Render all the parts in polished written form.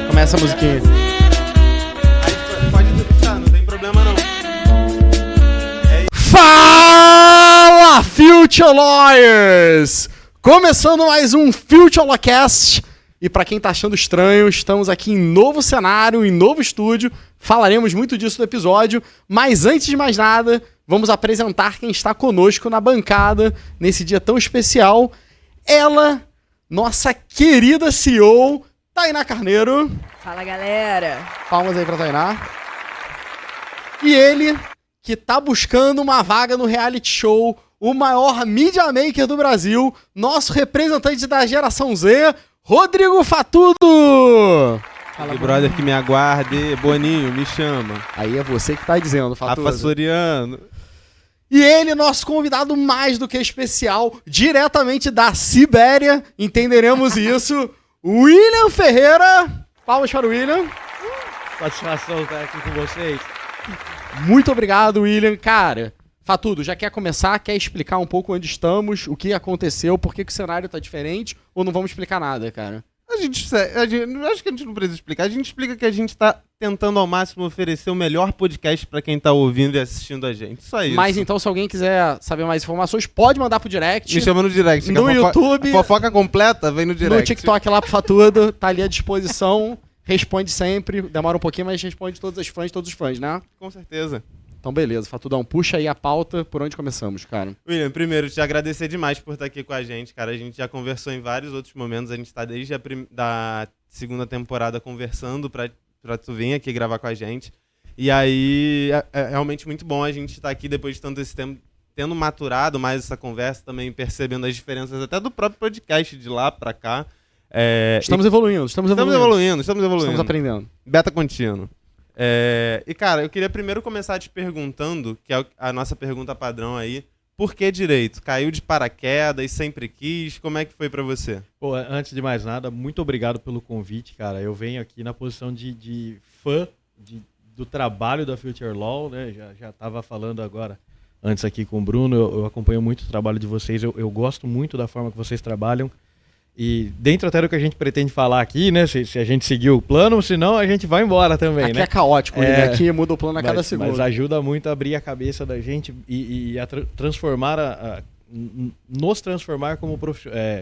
Começa a musiquinha. Aí pode deixar, não tem problema não. Fala, Future Lawyers! Começando mais um Future Lawcast. E pra quem tá achando estranho, estamos aqui em novo cenário, em novo estúdio. Falaremos muito disso no episódio. Mas antes de mais nada, vamos apresentar quem está conosco na bancada nesse dia tão especial. Ela, nossa querida CEO, Tainá Carneiro. Fala, galera. Palmas aí pra Tainá. E ele, que tá buscando uma vaga no reality show, o maior media maker do Brasil, nosso representante da geração Z, Rodrigo Fatudo! Fala, brother que me aguarde, Boninho, me chama. Aí é você que tá dizendo, Fatudo. Rafa Soriano. E ele, nosso convidado mais do que especial, diretamente da Sibéria, entenderemos isso, William Ferreira. Palmas para o William. Satisfação estar aqui com vocês. Muito obrigado, William. Cara, Fatudo, já quer começar? Quer explicar um pouco onde estamos, o que aconteceu, por que o cenário tá diferente, ou não vamos explicar nada, cara? Acho que a gente não precisa explicar. A gente explica que a gente tá tentando ao máximo oferecer o melhor podcast pra quem tá ouvindo e assistindo a gente. Só isso. Mas então, se alguém quiser saber mais informações, pode mandar pro direct. Me chama no direct. No YouTube. A fofoca completa vem no direct. No TikTok lá pro Fatudo, tá ali à disposição. Responde sempre. Demora um pouquinho, mas responde todos os fãs, né? Com certeza. Então, beleza. Fatudão, puxa aí a pauta. Por onde começamos, cara? William, primeiro, te agradecer demais por estar aqui com a gente, cara. A gente já conversou em vários outros momentos. A gente tá desde da segunda temporada conversando pra tu vir aqui gravar com a gente. E aí, é realmente muito bom a gente estar aqui depois de tanto esse tempo, tendo maturado mais essa conversa, também percebendo as diferenças até do próprio podcast de lá pra cá. Estamos evoluindo. Estamos evoluindo. Aprendendo. Beta contínuo. E, cara, eu queria primeiro começar te perguntando, que é a nossa pergunta padrão aí, por que direito? Caiu de paraquedas, sempre quis? Como é que foi pra você? Pô, antes de mais nada, muito obrigado pelo convite, cara. Eu venho aqui na posição de fã do trabalho da Future Law, né? Já tava falando agora, antes aqui com o Bruno, eu acompanho muito o trabalho de vocês, eu gosto muito da forma que vocês trabalham. E dentro até do que a gente pretende falar aqui, né? Se a gente seguir o plano, senão a gente vai embora também, aqui, né? É caótico, né? Aqui muda o plano a cada segundo. Mas ajuda muito a abrir a cabeça da gente e a transformar, nos transformar como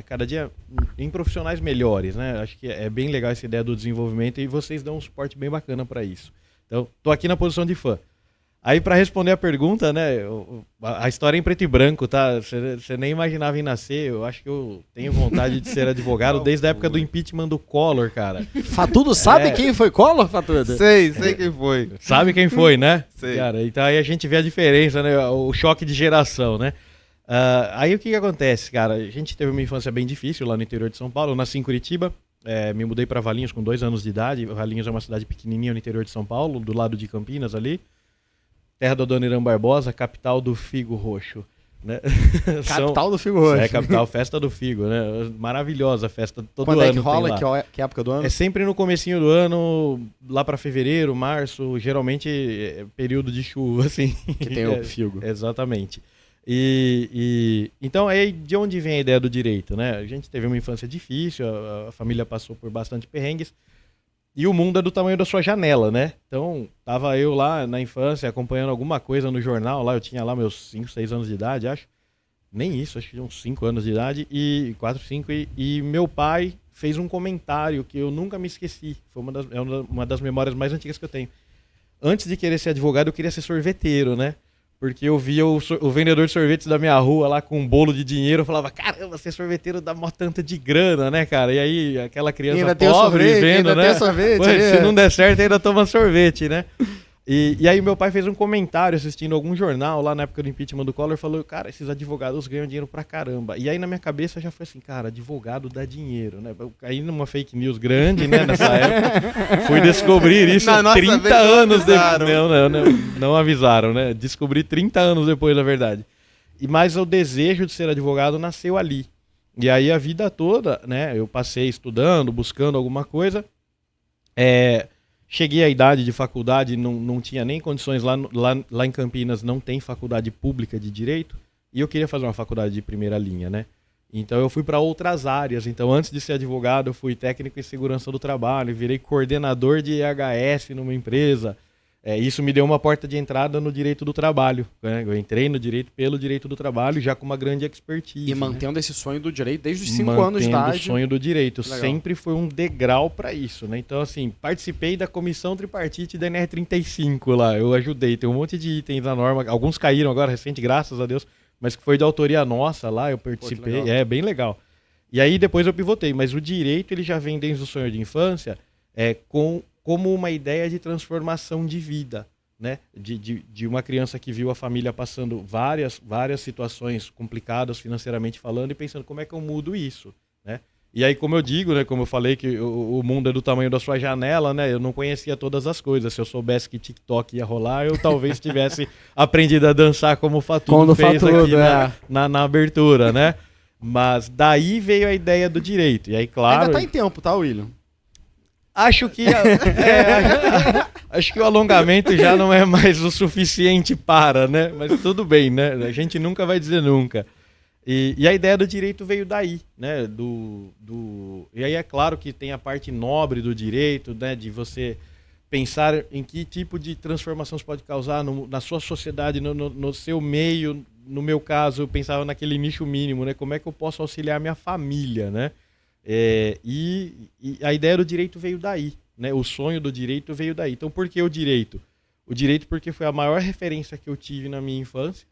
cada dia em profissionais melhores, né? Acho que é bem legal essa ideia do desenvolvimento e vocês dão um suporte bem bacana para isso. Então, tô aqui na posição de fã. Aí, para responder a pergunta, né, a história é em preto e branco, tá? Você nem imaginava em nascer. Eu acho que eu tenho vontade de ser advogado desde a época do impeachment do Collor, cara. Fatudo sabe quem foi Collor, Fatudo? Sei quem foi. Sabe quem foi, né? Sei. Cara, então aí a gente vê a diferença, né? O choque de geração, né? Aí o que acontece, cara? A gente teve uma infância bem difícil lá no interior de São Paulo. Eu nasci em Curitiba, me mudei para Valinhos com 2 anos de idade. Valinhos é uma cidade pequenininha no interior de São Paulo, do lado de Campinas ali. Terra do Adoniran Barbosa, capital do figo roxo. Né? Capital do figo roxo. Capital, festa do figo, né? Maravilhosa festa, todo Quando ano. é que rola? Tem lá. Que época do ano? É sempre no comecinho do ano, lá para fevereiro, março, geralmente período de chuva, assim. Que tem o figo. Exatamente. Então, de onde vem a ideia do direito, né? A gente teve uma infância difícil, a família passou por bastante perrengues. E o mundo é do tamanho da sua janela, né? Então, tava eu lá na infância acompanhando alguma coisa no jornal, lá eu tinha lá meus 5, 6 anos de idade, acho. Nem isso, acho que uns 5 anos de idade, 4, 5, e meu pai fez um comentário que eu nunca me esqueci. Foi uma das memórias mais antigas que eu tenho. Antes de querer ser advogado, eu queria ser sorveteiro, né? Porque eu via o vendedor de sorvetes da minha rua lá com um bolo de dinheiro, eu falava, caramba, ser sorveteiro dá mó tanta de grana, né, cara? E aí, aquela criança ainda pobre sorvete, vendo, ainda né? tem sorvete, Pô, se não der certo, ainda toma sorvete, né? E aí meu pai fez um comentário assistindo algum jornal lá na época do impeachment do Collor, falou, cara, esses advogados ganham dinheiro pra caramba. E aí na minha cabeça já foi assim, cara, advogado dá dinheiro, né? Eu caí numa fake news grande, né, nessa época. Fui descobrir isso 30 anos depois. Não avisaram, né? Descobri 30 anos depois, na verdade. Mas o desejo de ser advogado nasceu ali. E aí a vida toda, né, eu passei estudando, buscando alguma coisa. Cheguei à idade de faculdade, não tinha nem condições, lá em Campinas não tem faculdade pública de Direito, e eu queria fazer uma faculdade de primeira linha, né? Então eu fui para outras áreas. Então antes de ser advogado, eu fui técnico em segurança do trabalho, virei coordenador de EHS numa empresa. Isso me deu uma porta de entrada no direito do trabalho, né? Eu entrei no direito pelo direito do trabalho, já com uma grande expertise. E mantendo esse sonho do direito desde os 5 anos de idade. Mantendo o sonho do direito. Legal. Sempre foi um degrau para isso, né? Então, assim, participei da comissão tripartite da NR35 lá. Eu ajudei. Tem um monte de itens da norma. Alguns caíram agora, recente, graças a Deus. Mas que foi de autoria nossa lá, eu participei. Pô, bem legal. E aí depois eu pivotei. Mas o direito, ele já vem desde o sonho de infância como uma ideia de transformação de vida, né? De uma criança que viu a família passando várias situações complicadas financeiramente falando e pensando como é que eu mudo isso, né? E aí, como eu digo, né, como eu falei que o mundo é do tamanho da sua janela, né? Eu não conhecia todas as coisas. Se eu soubesse que TikTok ia rolar, eu talvez tivesse aprendido a dançar como o Fatudo fez aqui na abertura, né? Mas daí veio a ideia do direito. E aí, claro... Ainda tá em tempo, tá, William? Acho que acho que o alongamento já não é mais o suficiente para, né? Mas tudo bem, né? A gente nunca vai dizer nunca. E a ideia do direito veio daí, né? E aí é claro que tem a parte nobre do direito, né? De você pensar em que tipo de transformação você pode causar na sua sociedade, no seu meio. No meu caso, eu pensava naquele nicho mínimo, né? Como é que eu posso auxiliar minha família, né? E a ideia do direito veio daí, né? O sonho do direito veio daí. Então, por que o direito? O direito porque foi a maior referência que eu tive na minha infância.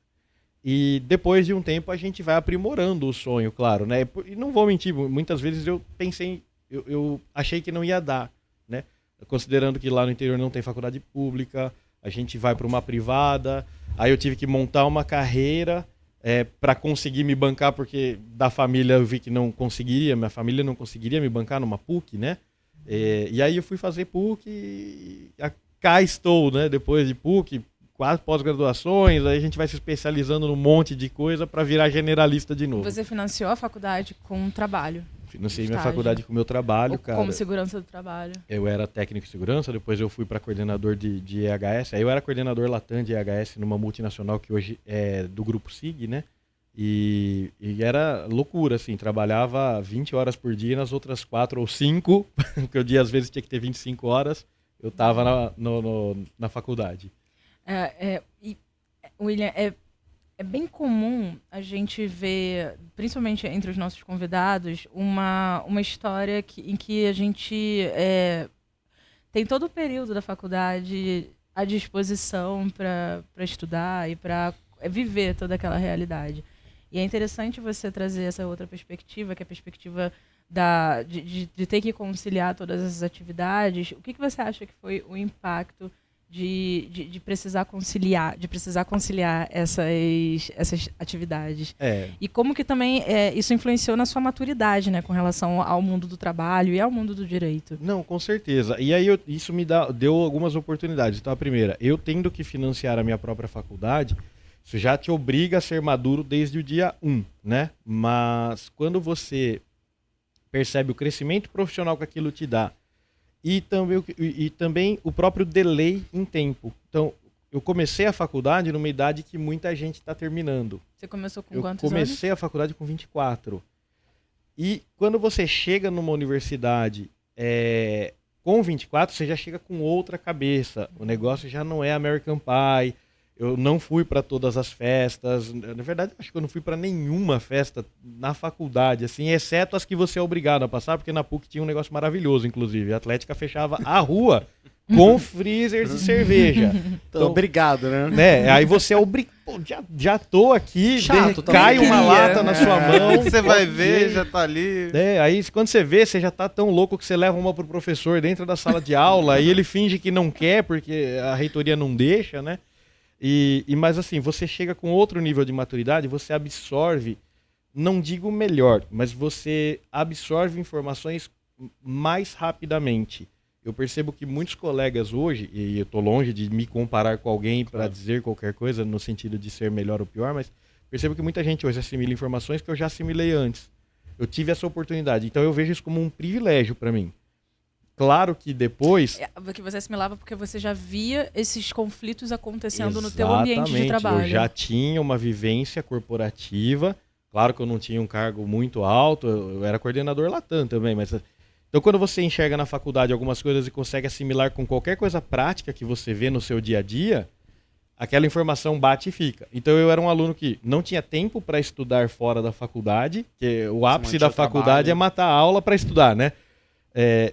E depois de um tempo a gente vai aprimorando o sonho, claro, né? E não vou mentir, muitas vezes eu pensei, eu achei que não ia dar, né? Considerando que lá no interior não tem faculdade pública, a gente vai para uma privada, aí eu tive que montar uma carreira para conseguir me bancar, porque da família eu vi que não conseguiria, minha família não conseguiria me bancar numa PUC, né? E aí eu fui fazer PUC e cá estou, né? Depois de PUC, 4 pós-graduações, aí a gente vai se especializando num monte de coisa para virar generalista de novo. Você financiou a faculdade com trabalho? Financiei minha faculdade com o meu trabalho, cara. Como segurança do trabalho? Eu era técnico de segurança, depois eu fui para coordenador de EHS. Aí eu era coordenador Latam de EHS numa multinacional que hoje é do Grupo SIG, né? E era loucura, assim. Trabalhava 20 horas por dia, nas outras 4 ou 5, porque o dia às vezes tinha que ter 25 horas, eu estava na faculdade. William, é bem comum a gente ver, principalmente entre os nossos convidados, uma história em que a gente tem todo o período da faculdade à disposição para estudar e para viver toda aquela realidade. E é interessante você trazer essa outra perspectiva, que é a perspectiva de ter que conciliar todas essas atividades. O que você acha que foi o impacto de precisar conciliar essas atividades? E como que também isso influenciou na sua maturidade, né, com relação ao mundo do trabalho e ao mundo do direito? Não, com certeza. E aí isso me deu algumas oportunidades. Então, a primeira, eu tendo que financiar a minha própria faculdade, isso já te obriga a ser maduro desde o dia 1, né? Mas quando você percebe o crescimento profissional que aquilo te dá, e também o próprio delay em tempo. Então, eu comecei a faculdade numa idade que muita gente está terminando. Você começou com quantos anos? Eu comecei a faculdade com 24. E quando você chega numa universidade com 24, você já chega com outra cabeça. O negócio já não é American Pie. Eu não fui para todas as festas. Na verdade, acho que eu não fui para nenhuma festa na faculdade, assim, exceto as que você é obrigado a passar, porque na PUC tinha um negócio maravilhoso, inclusive. A Atlética fechava a rua com freezers de cerveja. Então, obrigado, né? Aí você é obrigado. Já tô aqui, chato, cai uma lata na sua mão. Você vai ver, já tá ali. Aí quando você vê, você já tá tão louco que você leva uma pro professor dentro da sala de aula e ele finge que não quer, porque a reitoria não deixa, né? Mas assim, você chega com outro nível de maturidade, você absorve, não digo melhor, mas você absorve informações mais rapidamente. Eu percebo que muitos colegas hoje, e eu estou longe de me comparar com alguém para dizer qualquer coisa no sentido de ser melhor ou pior, mas percebo que muita gente hoje assimila informações que eu já assimilei antes. Eu tive essa oportunidade, então eu vejo isso como um privilégio para mim. Claro que depois... Que você assimilava porque você já via esses conflitos acontecendo no teu ambiente de trabalho. Eu já tinha uma vivência corporativa Claro que eu não tinha um cargo muito alto, eu era coordenador Latam também, mas... Então, quando você enxerga na faculdade algumas coisas e consegue assimilar com qualquer coisa prática que você vê no seu dia a dia, aquela informação bate e fica. Então, eu era um aluno que não tinha tempo para estudar fora da faculdade, que o ápice da faculdade é matar a aula para estudar, né?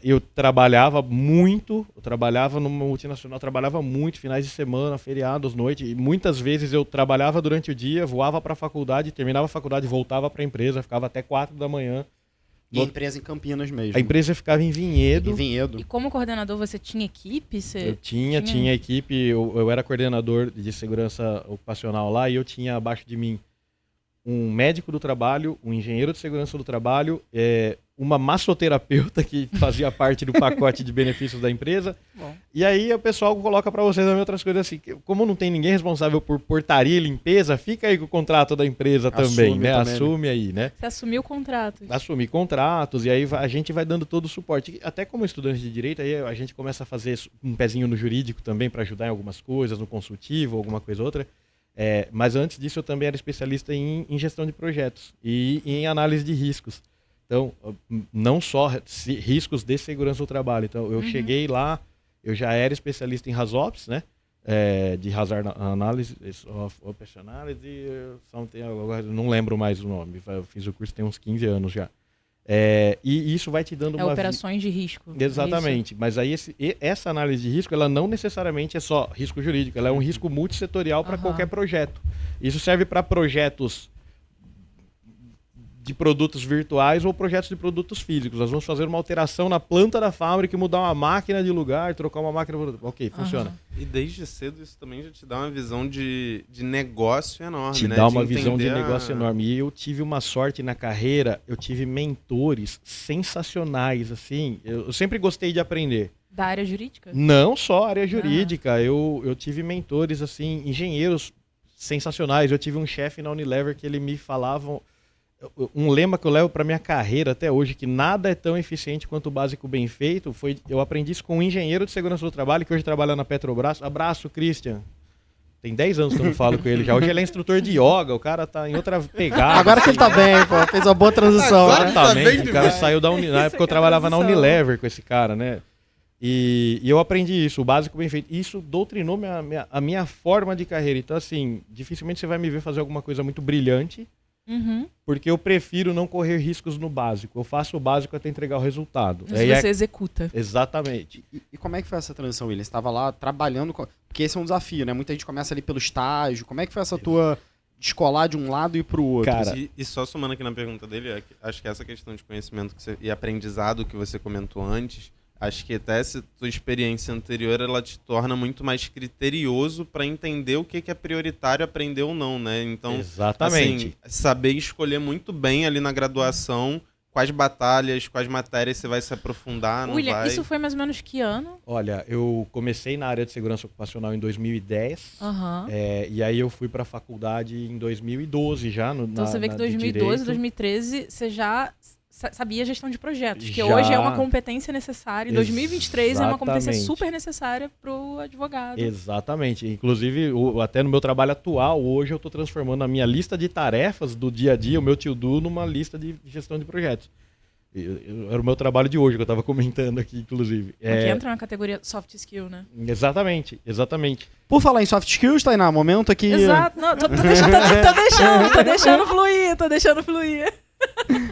Eu trabalhava muito, eu trabalhava numa multinacional, trabalhava muito, finais de semana, feriados, noite, e muitas vezes eu trabalhava durante o dia, voava para a faculdade, terminava a faculdade, voltava para a empresa, ficava até 4 da manhã. E a empresa em Campinas mesmo. A empresa ficava em Vinhedo. E como coordenador, você tinha equipe? Eu tinha equipe, eu era coordenador de segurança ocupacional lá e eu tinha abaixo de mim um médico do trabalho, um engenheiro de segurança do trabalho, uma massoterapeuta que fazia parte do pacote de benefícios da empresa. Bom. E aí o pessoal coloca para vocês também outras coisas assim, como não tem ninguém responsável por portaria e limpeza, fica aí com o contrato da empresa também, né? Assume aí, né? Você assumiu contratos. Assumir contratos, e aí a gente vai dando todo o suporte. Até como estudante de direito, aí a gente começa a fazer um pezinho no jurídico também para ajudar em algumas coisas, no consultivo, alguma coisa ou outra. Mas antes disso eu também era especialista em gestão de projetos e em análise de riscos. Então, não só riscos de segurança do trabalho. Então, eu cheguei lá, eu já era especialista em HAZOPs, né? De Hazard Analysis of Operationality, não lembro mais o nome. Eu fiz o curso tem uns 15 anos já. E isso vai te dando uma... operações de risco. Exatamente. Mas aí essa análise de risco, ela não necessariamente é só risco jurídico, ela é um risco multissetorial para qualquer projeto. Isso serve para projetos de produtos virtuais ou projetos de produtos físicos. Nós vamos fazer uma alteração na planta da fábrica, mudar uma máquina de lugar, trocar uma máquina... Ok, funciona. E desde cedo isso também já te dá uma visão de negócio enorme, te dá uma visão de negócio enorme. E eu tive uma sorte na carreira, eu tive mentores sensacionais, assim. Eu sempre gostei de aprender. Da área jurídica? Não só área jurídica. Eu tive mentores, assim, engenheiros sensacionais. Eu tive um chefe na Unilever que ele me falava... Um lema que eu levo para minha carreira até hoje, que nada é tão eficiente quanto o básico bem feito, eu aprendi isso com um engenheiro de segurança do trabalho, que hoje trabalha na Petrobras. Abraço, Christian. Tem 10 anos que eu não falo com ele já. Hoje ele é instrutor de yoga, o cara tá em outra pegada. Agora que ele tá bem, pô, fez uma boa transição. Exatamente, o cara saiu da Unilever. Na época eu trabalhava na Unilever com esse cara, né? E eu aprendi isso, o básico bem feito. Isso doutrinou a minha forma de carreira. Então, assim, dificilmente você vai me ver fazer alguma coisa muito brilhante, porque eu prefiro não correr riscos no básico. Eu faço o básico até entregar o resultado. Mas você executa. Exatamente. E como é que foi essa transição, William? Você estava lá trabalhando... Porque esse é um desafio, né? Muita gente começa ali pelo estágio. Como é que foi essa tua descolar de um lado e pro outro? Cara, e só somando aqui na pergunta dele, acho que essa questão de conhecimento e aprendizado que você comentou antes, acho que até essa tua experiência anterior, ela te torna muito mais criterioso para entender o que é prioritário aprender ou não, né? Então, exatamente. Assim, saber escolher muito bem ali na graduação quais batalhas, quais matérias você vai se aprofundar, não William, vai... isso foi mais ou menos que ano? Olha, eu comecei na área de segurança ocupacional em 2010, e aí eu fui para a faculdade em 2012 já. Então você vê que 2012, 2013, você já... sabia gestão de projetos, que Já. hoje é uma competência necessária, em 2023 é uma competência Exatamente. super necessária para o advogado. Exatamente. Inclusive, até no meu trabalho atual, hoje eu estou transformando a minha lista de tarefas do dia a dia, o meu to-do, numa lista de gestão de projetos. Era o meu trabalho de hoje, que eu estava comentando aqui, inclusive. Que entra na categoria soft skill, né? Exatamente, exatamente. Por falar em soft skills, Tainá, momento aqui... Exato. Não, tô deixando fluir.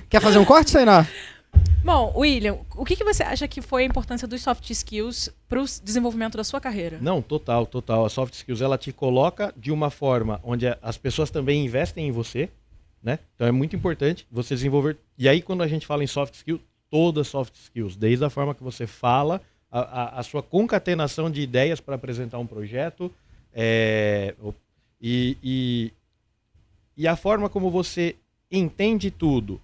Quer fazer um corte, Tainá? Bom, William, o que você acha que foi a importância dos soft skills para o desenvolvimento da sua carreira? Não, total. A soft skills, ela te coloca de uma forma onde as pessoas também investem em você, né? Então é muito importante você desenvolver... E aí, quando a gente fala em soft skills, todas soft skills, desde a forma que você fala, a sua concatenação de ideias para apresentar um projeto, e a forma como você entende tudo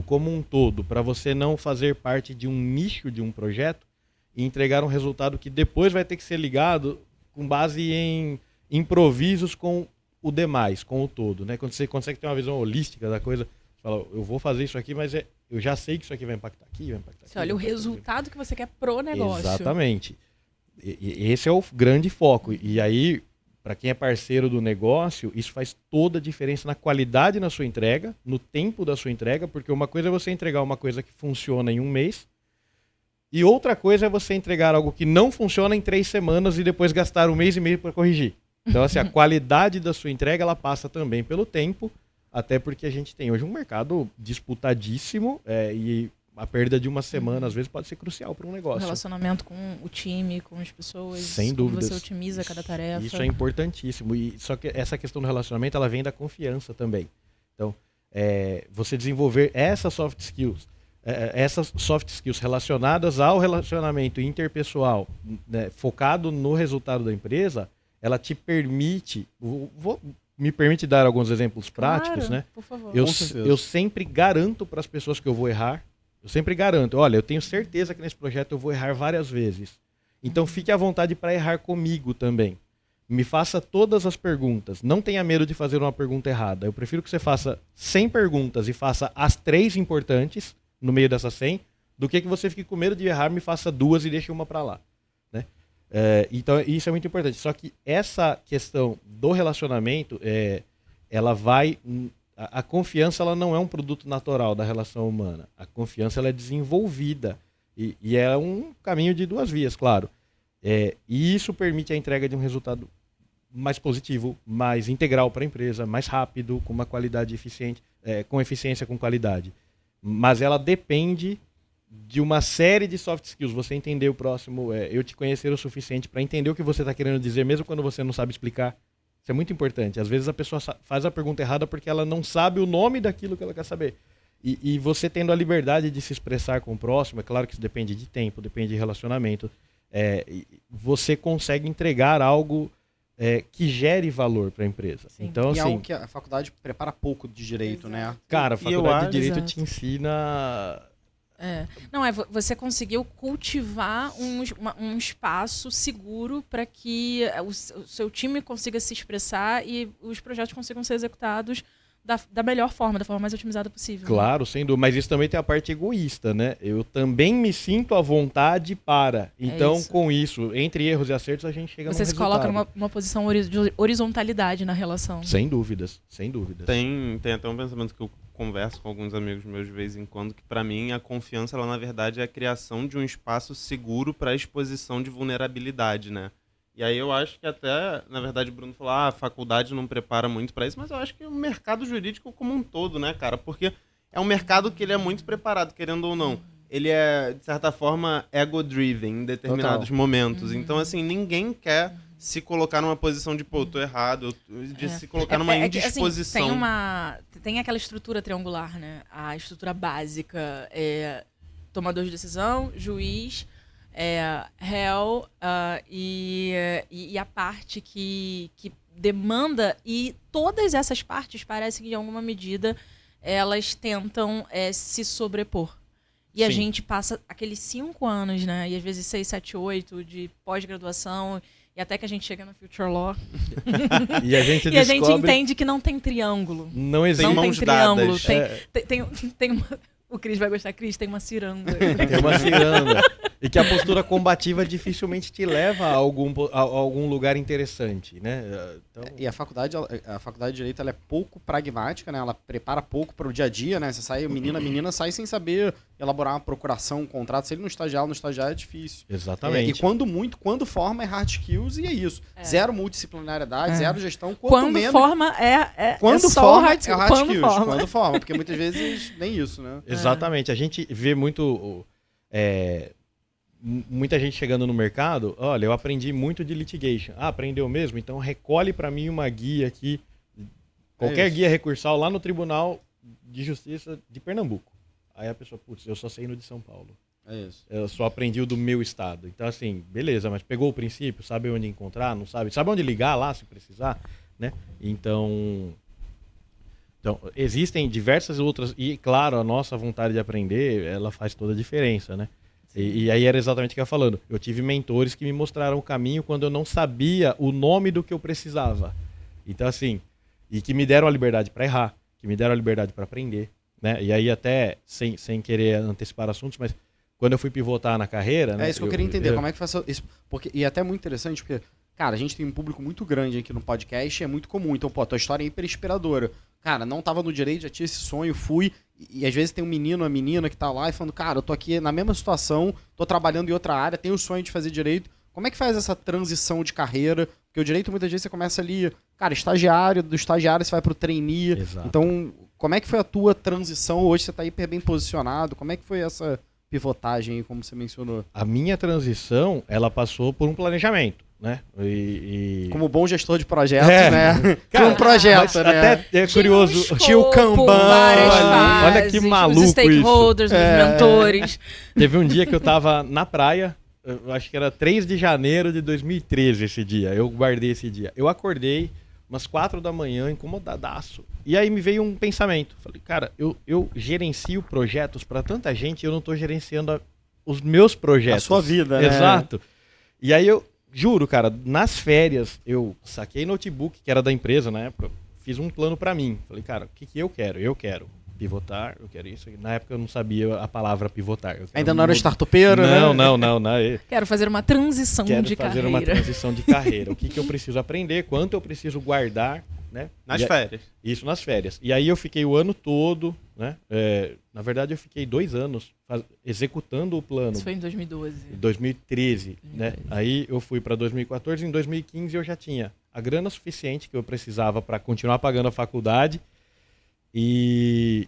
como um todo, para você não fazer parte de um nicho de um projeto e entregar um resultado que depois vai ter que ser ligado com base em improvisos com o demais, com o todo, né? Quando você consegue ter uma visão holística da coisa, você fala, eu vou fazer isso aqui, mas eu já sei que isso aqui vai impactar aqui, vai impactar aqui. Você olha o resultado que você quer pro negócio. Exatamente. E esse é o grande foco. E aí, para quem é parceiro do negócio, isso faz toda a diferença na qualidade na sua entrega, no tempo da sua entrega, porque uma coisa é você entregar uma coisa que funciona em um mês, e outra coisa é você entregar algo que não funciona em 3 semanas e depois gastar 1 mês e meio para corrigir. Então, assim, a qualidade da sua entrega, ela passa também pelo tempo, até porque a gente tem hoje um mercado disputadíssimo e a perda de uma semana, às vezes, pode ser crucial para um O negócio. relacionamento com o time, com as pessoas. Sem como dúvidas. você otimiza cada tarefa. Isso é importantíssimo. E só que essa questão do relacionamento, ela vem da confiança também. Então, você desenvolver essas soft skills relacionadas ao relacionamento interpessoal, né, focado no resultado da empresa, ela te permite... Me permite dar alguns exemplos práticos, né? Por favor. Eu sempre garanto para as pessoas que eu vou errar. Eu sempre garanto, olha, eu tenho certeza que nesse projeto eu vou errar várias vezes. Então fique à vontade para errar comigo também. Me faça todas as perguntas. Não tenha medo de fazer uma pergunta errada. Eu prefiro que você faça 100 perguntas e faça as 3 importantes no meio dessas 100, do que você fique com medo de errar, me faça 2 e deixe uma para lá. Né? Então isso é muito importante. Só que essa questão do relacionamento, ela vai... A confiança, ela não é um produto natural da relação humana. A confiança, ela é desenvolvida. E é um caminho de 2 vias, claro. E isso permite a entrega de um resultado mais positivo, mais integral para a empresa, mais rápido, com uma qualidade eficiente, com eficiência, com qualidade. Mas ela depende de uma série de soft skills. Você entender o próximo, eu te conhecer o suficiente para entender o que você está querendo dizer, mesmo quando você não sabe explicar. Isso é muito importante. Às vezes a pessoa faz a pergunta errada porque ela não sabe o nome daquilo que ela quer saber. E você tendo a liberdade de se expressar com o próximo, é claro que isso depende de tempo, depende de relacionamento, você consegue entregar algo que gere valor para a empresa. Sim. Então, E assim, é algo que a faculdade prepara pouco de direito, né? cara, a faculdade de Direito Exato. te ensina... Não, você conseguiu cultivar um espaço seguro para que o seu time consiga se expressar e os projetos consigam ser executados da melhor forma, da forma mais otimizada possível. Claro, sem dúvida. Mas isso também tem a parte egoísta, né? Eu também me sinto à vontade para. Então, isso. com isso, entre erros e acertos, a gente chega Você no se resultado. coloca numa posição de horizontalidade na relação. Sem dúvidas, sem dúvidas. Tem até um pensamento que eu converso com alguns amigos meus de vez em quando, que para mim a confiança, ela na verdade é a criação de um espaço seguro para a exposição de vulnerabilidade, né? E aí eu acho que até, na verdade, o Bruno falou, a faculdade não prepara muito para isso, mas eu acho que o mercado jurídico como um todo, né, cara? Porque é um mercado que ele é muito preparado, querendo ou não. Ele é, de certa forma, ego-driven em determinados momentos. Então, assim, ninguém quer se colocar numa posição de, pô, eu tô errado, de se colocar numa indisposição. Assim, tem aquela estrutura triangular, né? A estrutura básica é tomador de decisão, juiz, réu e a parte que demanda, e todas essas partes parecem que, em alguma medida, elas tentam se sobrepor. E a Sim. gente passa aqueles 5 anos, né? E às vezes 6, 7, 8 de pós-graduação, e até que a gente chega no Future Law. E a gente E a gente descobre... entende que não tem triângulo. Não existe. Não tem mãos triângulo. dadas. Tem uma... O Cris vai gostar. Cris, tem uma ciranda. Tem uma ciranda. E que a postura combativa dificilmente te leva a algum lugar interessante, né? Então... E a faculdade de Direito, ela é pouco pragmática, né? Ela prepara pouco para o dia a dia, né? Você sai, a menina sai sem saber elaborar uma procuração, um contrato. Se ele não estagiar é difícil. Exatamente. E quando forma é hard skills e é isso. Zero multidisciplinariedade, zero gestão. Quando forma Quando só forma o hard, é hard quando skills. forma. Quando forma, porque muitas vezes nem isso, né? Exatamente. A gente vê muito... muita gente chegando no mercado, olha, eu aprendi muito de litigation. Ah, aprendeu mesmo? Então recolhe para mim uma guia aqui, qualquer guia recursal lá no Tribunal de Justiça de Pernambuco. Aí a pessoa, putz, eu só sei no de São Paulo. É isso. Eu só aprendi o do meu estado. Então, assim, beleza, mas pegou o princípio, sabe onde encontrar, não sabe? Sabe onde ligar lá, se precisar, né? Então, existem diversas outras... E, claro, a nossa vontade de aprender, ela faz toda a diferença, né? E aí era exatamente o que eu ia falando. Eu tive mentores que me mostraram o caminho quando eu não sabia o nome do que eu precisava. Então, assim, e que me deram a liberdade para errar, que me deram a liberdade para aprender, né? E aí até, sem querer antecipar assuntos, mas quando eu fui pivotar na carreira... É isso que eu queria entender, como é que faz isso. E até muito interessante, porque cara, a gente tem um público muito grande aqui no podcast, é muito comum. Então, pô, a tua história é hiper inspiradora. Cara, não tava no direito, já tinha esse sonho, fui. E às vezes tem um menino, uma menina que tá lá e falando, cara, eu tô aqui na mesma situação, tô trabalhando em outra área, tenho o sonho de fazer direito. Como é que faz essa transição de carreira? Porque o direito, muitas vezes, você começa ali, cara, estagiário, do estagiário você vai pro trainee. Exato. Então, como é que foi a tua transição? Hoje você tá hiper bem posicionado. Como é que foi essa pivotagem aí, como você mencionou? A minha transição, ela passou por um planejamento, né? Como bom gestor de projetos, É. né? Cara, um projeto, mas né? até é curioso. Tinha o Kanban várias ali. fases, Olha que maluco os stakeholders, os mentores. Teve um dia que eu tava na praia, eu acho que era 3 de janeiro de 2013 esse dia. Eu guardei esse dia. Eu acordei umas 4 da manhã, incomodadaço. E aí me veio um pensamento. Falei, cara, eu gerencio projetos para tanta gente e eu não tô gerenciando os meus projetos. A sua vida, né? Exato. E aí eu juro, cara, nas férias eu saquei notebook, que era da empresa na época, fiz um plano para mim. Falei, cara, o que eu quero? Eu quero pivotar, eu quero isso. Na época eu não sabia a palavra pivotar. Ainda não era startupeiro, né? Não. Quero fazer uma transição Quero de fazer carreira. uma transição de carreira. O que eu preciso aprender, quanto eu preciso guardar, né? Nas E férias. Isso nas férias. E aí eu fiquei o ano todo, né? Na verdade eu fiquei 2 anos executando o plano. Isso foi em 2012. Em 2013, né? Aí eu fui para 2014, em 2015 eu já tinha a grana suficiente que eu precisava para continuar pagando a faculdade e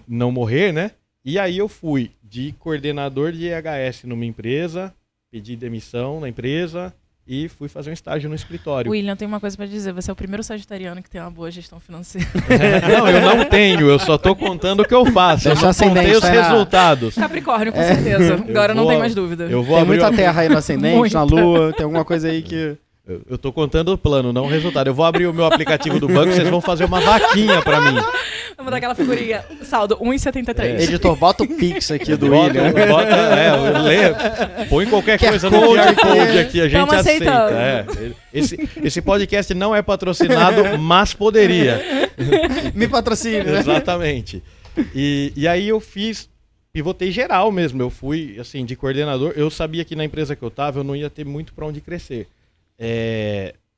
não morrer, né? E aí eu fui de coordenador de EHS numa empresa, pedi demissão na empresa e fui fazer um estágio no escritório. William, tem uma coisa pra dizer. Você é o primeiro sagitariano que tem uma boa gestão financeira. Não, eu não tenho, eu só tô contando o que eu faço. Eu Deixa não ascendente, contei os tá? resultados. Capricórnio, com certeza. Agora não vou- tem mais dúvida. Eu vou Tem abrir muita o- terra aí no ascendente, Muita. na lua, tem alguma coisa aí que... Eu tô contando o plano, não o resultado. Eu vou abrir o meu aplicativo do banco, vocês vão fazer uma vaquinha pra mim. Vamos dar aquela figurinha. Saldo, 1,73. Editor, bota o Pix aqui do Bota, William. põe qualquer QR coisa no Code QR aqui. Code aqui, a gente Tamo aceita. aceitando. Esse podcast não é patrocinado, mas poderia. Me patrocine, né? Exatamente. E aí eu pivotei geral mesmo. Eu fui, assim, de coordenador. Eu sabia que na empresa que eu tava, eu não ia ter muito pra onde crescer.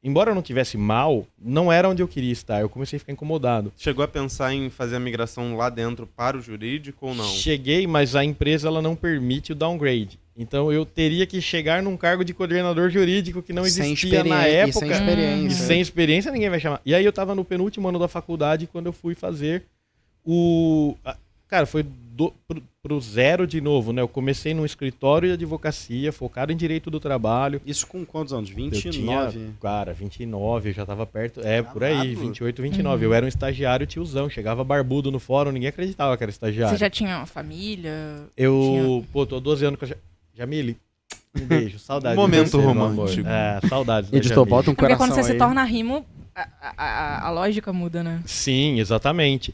Embora eu não tivesse mal, não era onde eu queria estar. Eu comecei a ficar incomodado. Chegou a pensar em fazer a migração lá dentro para o jurídico ou não? Cheguei, mas a empresa ela não permite o downgrade. Então eu teria que chegar num cargo de coordenador jurídico que não Sem existia na experiência, época. e sem experiência. E sem experiência ninguém vai chamar. E aí eu tava no penúltimo ano da faculdade quando eu fui fazer cara, foi pro zero de novo, né? Eu comecei num escritório de advocacia, focado em direito do trabalho. Isso com quantos anos? Eu 29? tinha, cara, 29, eu já tava perto. Por aí, Amado. 28, 29. Eu era um estagiário tiozão, chegava barbudo no fórum, ninguém acreditava que era estagiário. Você já tinha uma família? Tô 12 anos com a Jamile. Um beijo, saudades. Momento de você, meu amor. romântico. Saudades da Editor, Jamile. bota um Porque coração quando você aí. se torna rimo, a lógica muda, né? Sim, exatamente.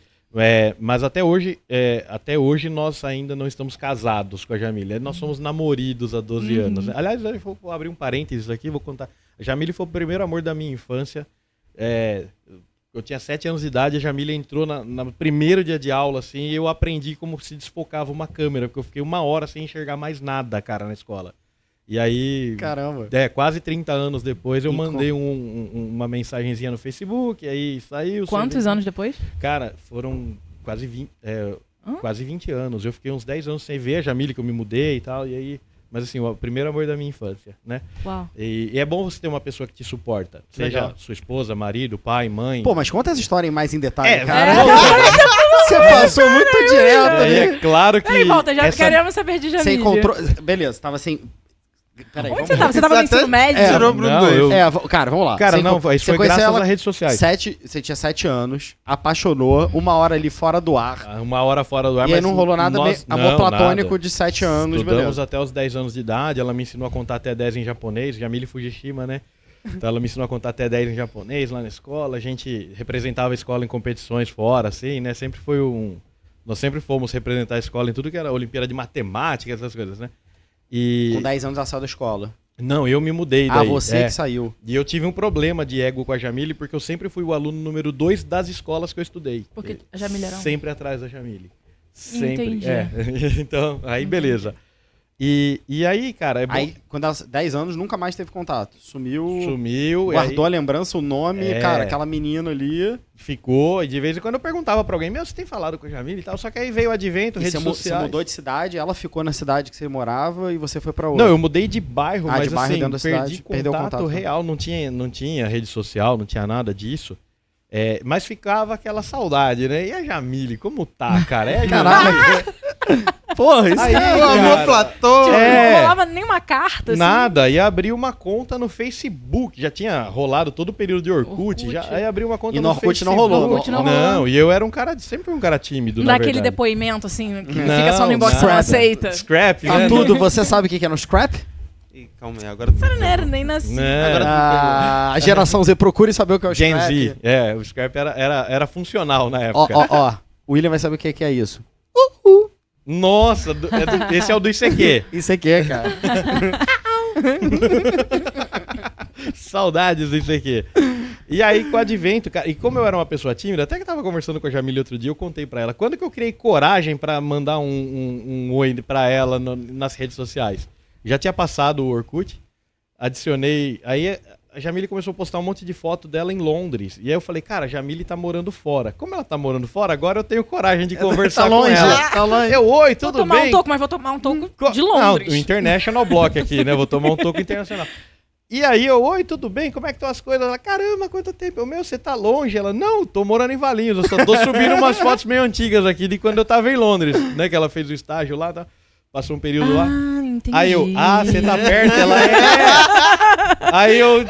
Mas até hoje nós ainda não estamos casados com a Jamile. Nós somos namoridos há 12 anos. Aliás, eu vou abrir um parênteses aqui, vou contar. A Jamile foi o primeiro amor da minha infância. Eu tinha 7 anos de idade, a Jamile entrou no primeiro dia de aula, assim, e eu aprendi como se desfocava uma câmera, porque eu fiquei 1 hora sem enxergar mais nada, cara, na escola. E aí, Caramba. quase 30 anos depois, eu E mandei uma mensagenzinha no Facebook, aí saiu. Quantos anos depois? Cara, foram quase 20 anos. Eu fiquei uns 10 anos sem ver a Jamile, que eu me mudei e tal. E aí, mas assim, o primeiro amor da minha infância, né? Uau. E é bom você ter uma pessoa que te suporta. Seja Legal. sua esposa, marido, pai, mãe. Pô, mas conta essa história mais em detalhe, cara. vamos- Você passou muito direto aí ali. é claro que. Peraí, volta, já essa- queremos saber de Você Jamile. encontrou... Beleza, tava assim... Peraí, Onde vamos... você tava? Você tava no Até ensino médio? tirou pro Não, inglês. eu- Cara, vamos lá. Cara, Você não, encon- isso você foi conheceu graças ela às redes sociais. Você tinha 7 anos, apaixonou, 1 hora ali fora do ar. 1 hora fora do ar, E aí mas não rolou nada, amor não, platônico nada. de 7 anos, Estudamos beleza. até os 10 anos de idade, ela me ensinou a contar até 10 em japonês, Jamile Fujishima, né? Então ela me ensinou a contar até 10 em japonês lá na escola, a gente representava a escola em competições fora, assim, né? Nós sempre fomos representar a escola em tudo que era Olimpíada de Matemática, essas coisas, né? Com 10 anos ela saiu da escola. Não, eu me mudei daí. Você que saiu. E eu tive um problema de ego com a Jamile, porque eu sempre fui o aluno número 2 das escolas que eu estudei. Porque a Jamile era um. Sempre atrás da Jamile. Sempre. Entendi. Então, aí beleza. E aí, cara, Aí, quando ela 10 anos, nunca mais teve contato. sumiu, Guardou a lembrança, o nome, cara, aquela menina ali. ficou, e de vez em quando eu perguntava pra alguém, você tem falado com a Jamile e tal, só que aí veio o advento, E redes você sociais. mudou de cidade, ela ficou na cidade que você morava e você foi pra outra. Não, eu mudei de bairro, mas de bairro assim, dentro da perdi cidade, perdeu o contato contato, né? real, não tinha rede social, não tinha nada disso. Mas ficava aquela saudade, né? E a Jamile, como tá, cara? É a Jamile. Porra, isso Aí, O cara, amor platônico. Não rolava nenhuma carta, assim. Nada, e abri uma conta no Facebook, já tinha rolado todo o período de Orkut, Orkut. aí abri uma conta E no Orkut não Facebook. rolou. No Orkut não Não, rolou. e eu era sempre um cara tímido, na Daquele verdade. depoimento, assim, que Não, fica só no inbox e nada. não aceita. Scrap, Tá né? tudo, você sabe o que é no Scrap? Ih, calma aí, agora... Você não era nem nascido. Não. A geração Z, procure saber o que é o Gen Scrap. Z, o Scrap era funcional na Ó, época. ó, ó. O William vai saber o que é isso. Nossa, esse é o do ICQ. Isso aqui é, cara. Saudades disso aqui. E aí, com o advento, cara, e como eu era uma pessoa tímida, até que eu tava conversando com a Jamile outro dia, eu contei pra ela, quando que eu criei coragem pra mandar um oi pra ela nas redes sociais? Já tinha passado o Orkut, adicionei, aí a Jamile começou a postar um monte de foto dela em Londres, e aí eu falei, cara, a Jamile tá morando fora. Como ela tá morando fora, agora eu tenho coragem de conversar Tá longe, com ela. tá longe. Oi, Vou tudo tomar bem? um toco, mas vou tomar um toco de Não, Londres. o International Block aqui, né? Vou tomar um toco internacional. E aí oi, tudo bem? Como é que estão as coisas? Ela, caramba, quanto tempo? Você tá longe? Ela, não, tô morando em Valinhos, eu só tô subindo umas fotos meio antigas aqui de quando eu tava em Londres, né? Que ela fez o estágio lá, tá? Passou um período lá. Entendi. Aí eu, você tá perto? Ela, Aí eu...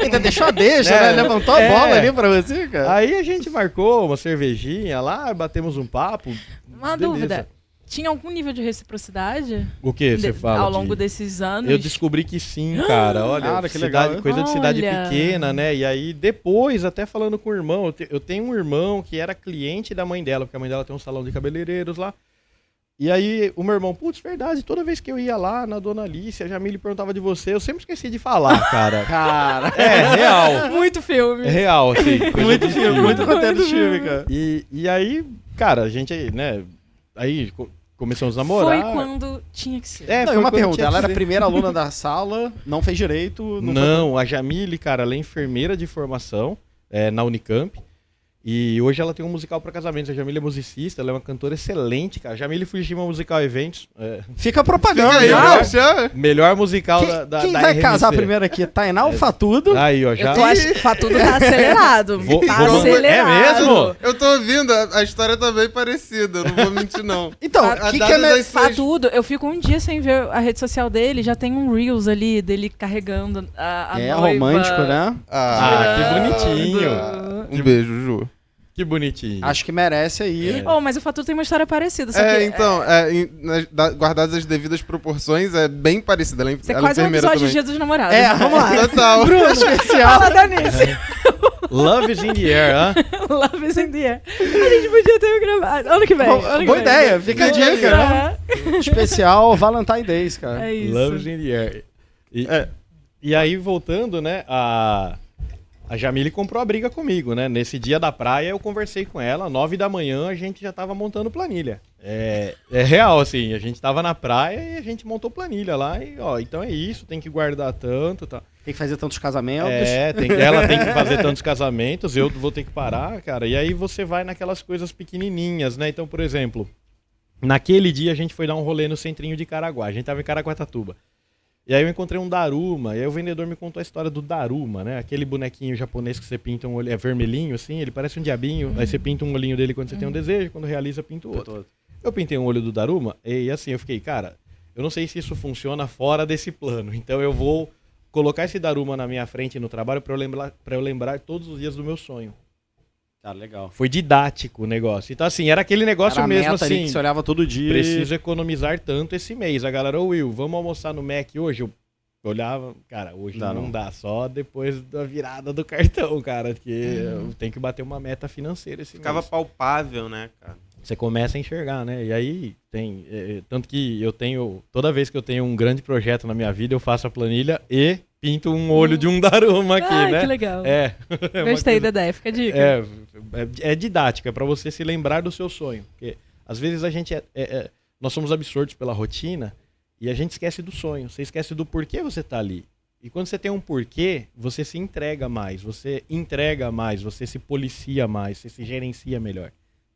Ainda deixou a deixa, É, né? Levantou a bola ali pra você, cara. Aí a gente marcou uma cervejinha lá, batemos um papo. Uma beleza. dúvida. Tinha algum nível de reciprocidade O que você fala? ao longo desses anos? Eu descobri que sim, cara. Olha, Cara, que cidade- legal. coisa de cidade Olha. pequena, né? E aí, depois, até falando com o irmão, eu tenho um irmão que era cliente da mãe dela, porque a mãe dela tem um salão de cabeleireiros lá. E aí, o meu irmão, putz, verdade, toda vez que eu ia lá na Dona Alice, a Jamile perguntava de você, eu sempre esqueci de falar, cara. Cara. É, real. Muito filme. É real, assim. coisa Muito de filme, muito conteúdo do filme, cara. E aí, cara, a gente, né, aí começamos a namorar. Foi quando tinha que ser. É, Não, foi e uma quando pergunta, tinha ela que era a ser. primeira aluna da sala, não fez direito, Não, a Jamile, cara, ela é enfermeira de formação na Unicamp. E hoje ela tem um musical para casamentos. A Jamile é musicista, ela é uma cantora excelente, cara. Jamile Fujima Musical Eventos. Fica a propaganda. Fica aí, né? poxa. Melhor musical da Quem da vai RMC. casar primeiro aqui? Tainá ou Fatudo? Aí, ó, já. Eu tô achando que tudo tá acelerado. Vou- tá vou- acelerado. É mesmo? Eu tô ouvindo, a história tá bem parecida, não vou mentir não. Então, A o que data é... das suas- Fatudo, eu fico um dia sem ver a rede social dele, já tem um Reels ali dele carregando a É noiva. romântico, né? Ah, que girando. bonitinho. Um beijo, Ju. Que bonitinho. Acho que merece aí. Oh, mas o Fatudo tem uma história parecida, só que Então, guardadas as devidas proporções, é bem parecida. Ela é isso é ela é quase um enfermeira episódio de também. Dia dos Namorados. É, vamos lá. Total. Especial. Fala, Danice. Love is in the air, hã? Love is in the air. A gente podia ter gravado. Ano que vem. ano que Boa vem. ideia, fica a dica, né? É. Especial Valentine Days, cara. É isso. Love is in the air. E aí, voltando, né, a Jamile comprou a briga comigo, né? Nesse dia da praia, eu conversei com ela, 9 da manhã, a gente já tava montando planilha. É real, assim, a gente tava na praia e a gente montou planilha lá e, ó, então é isso, tem que guardar tanto, tá? Tem que fazer tantos casamentos. Ela tem que fazer tantos casamentos, eu vou ter que parar, cara. E aí você vai naquelas coisas pequenininhas, né? Então, por exemplo, naquele dia a gente foi dar um rolê no centrinho de Caraguá, a gente tava em Caraguatatuba. E aí eu encontrei um Daruma, e aí o vendedor me contou a história do Daruma, né? Aquele bonequinho japonês que você pinta um olho, é vermelhinho assim, ele parece um diabinho, aí você pinta um olhinho dele quando você tem um desejo, quando realiza, pinta o outro. Eu pintei um olho do Daruma, e assim, eu fiquei, cara, eu não sei se isso funciona fora desse plano, então eu vou colocar esse Daruma na minha frente no trabalho pra eu lembrar todos os dias do meu sonho. Cara, legal. Foi didático o negócio. Então assim, era aquele negócio Era a mesmo meta ali assim, que você olhava todo dia. preciso economizar tanto esse mês. A galera, ô Will, vamos almoçar no Mac hoje? Eu olhava, cara, hoje não dá, só depois da virada do cartão, cara, porque eu tenho que bater uma meta financeira esse Ficava mês. palpável, né, cara? Você começa a enxergar, né? E aí tem, tanto que eu tenho, toda vez que eu tenho um grande projeto na minha vida, eu faço a planilha e pinto um olho de um Daruma aqui, Ai, né? que legal. É. Gostei da ideia, fica a dica. É didática, é pra você se lembrar do seu sonho. Porque às vezes a gente nós somos absortos pela rotina E a gente esquece do sonho, você esquece do porquê você tá ali. E quando você tem um porquê, você se entrega mais, você se policia mais, você se gerencia melhor.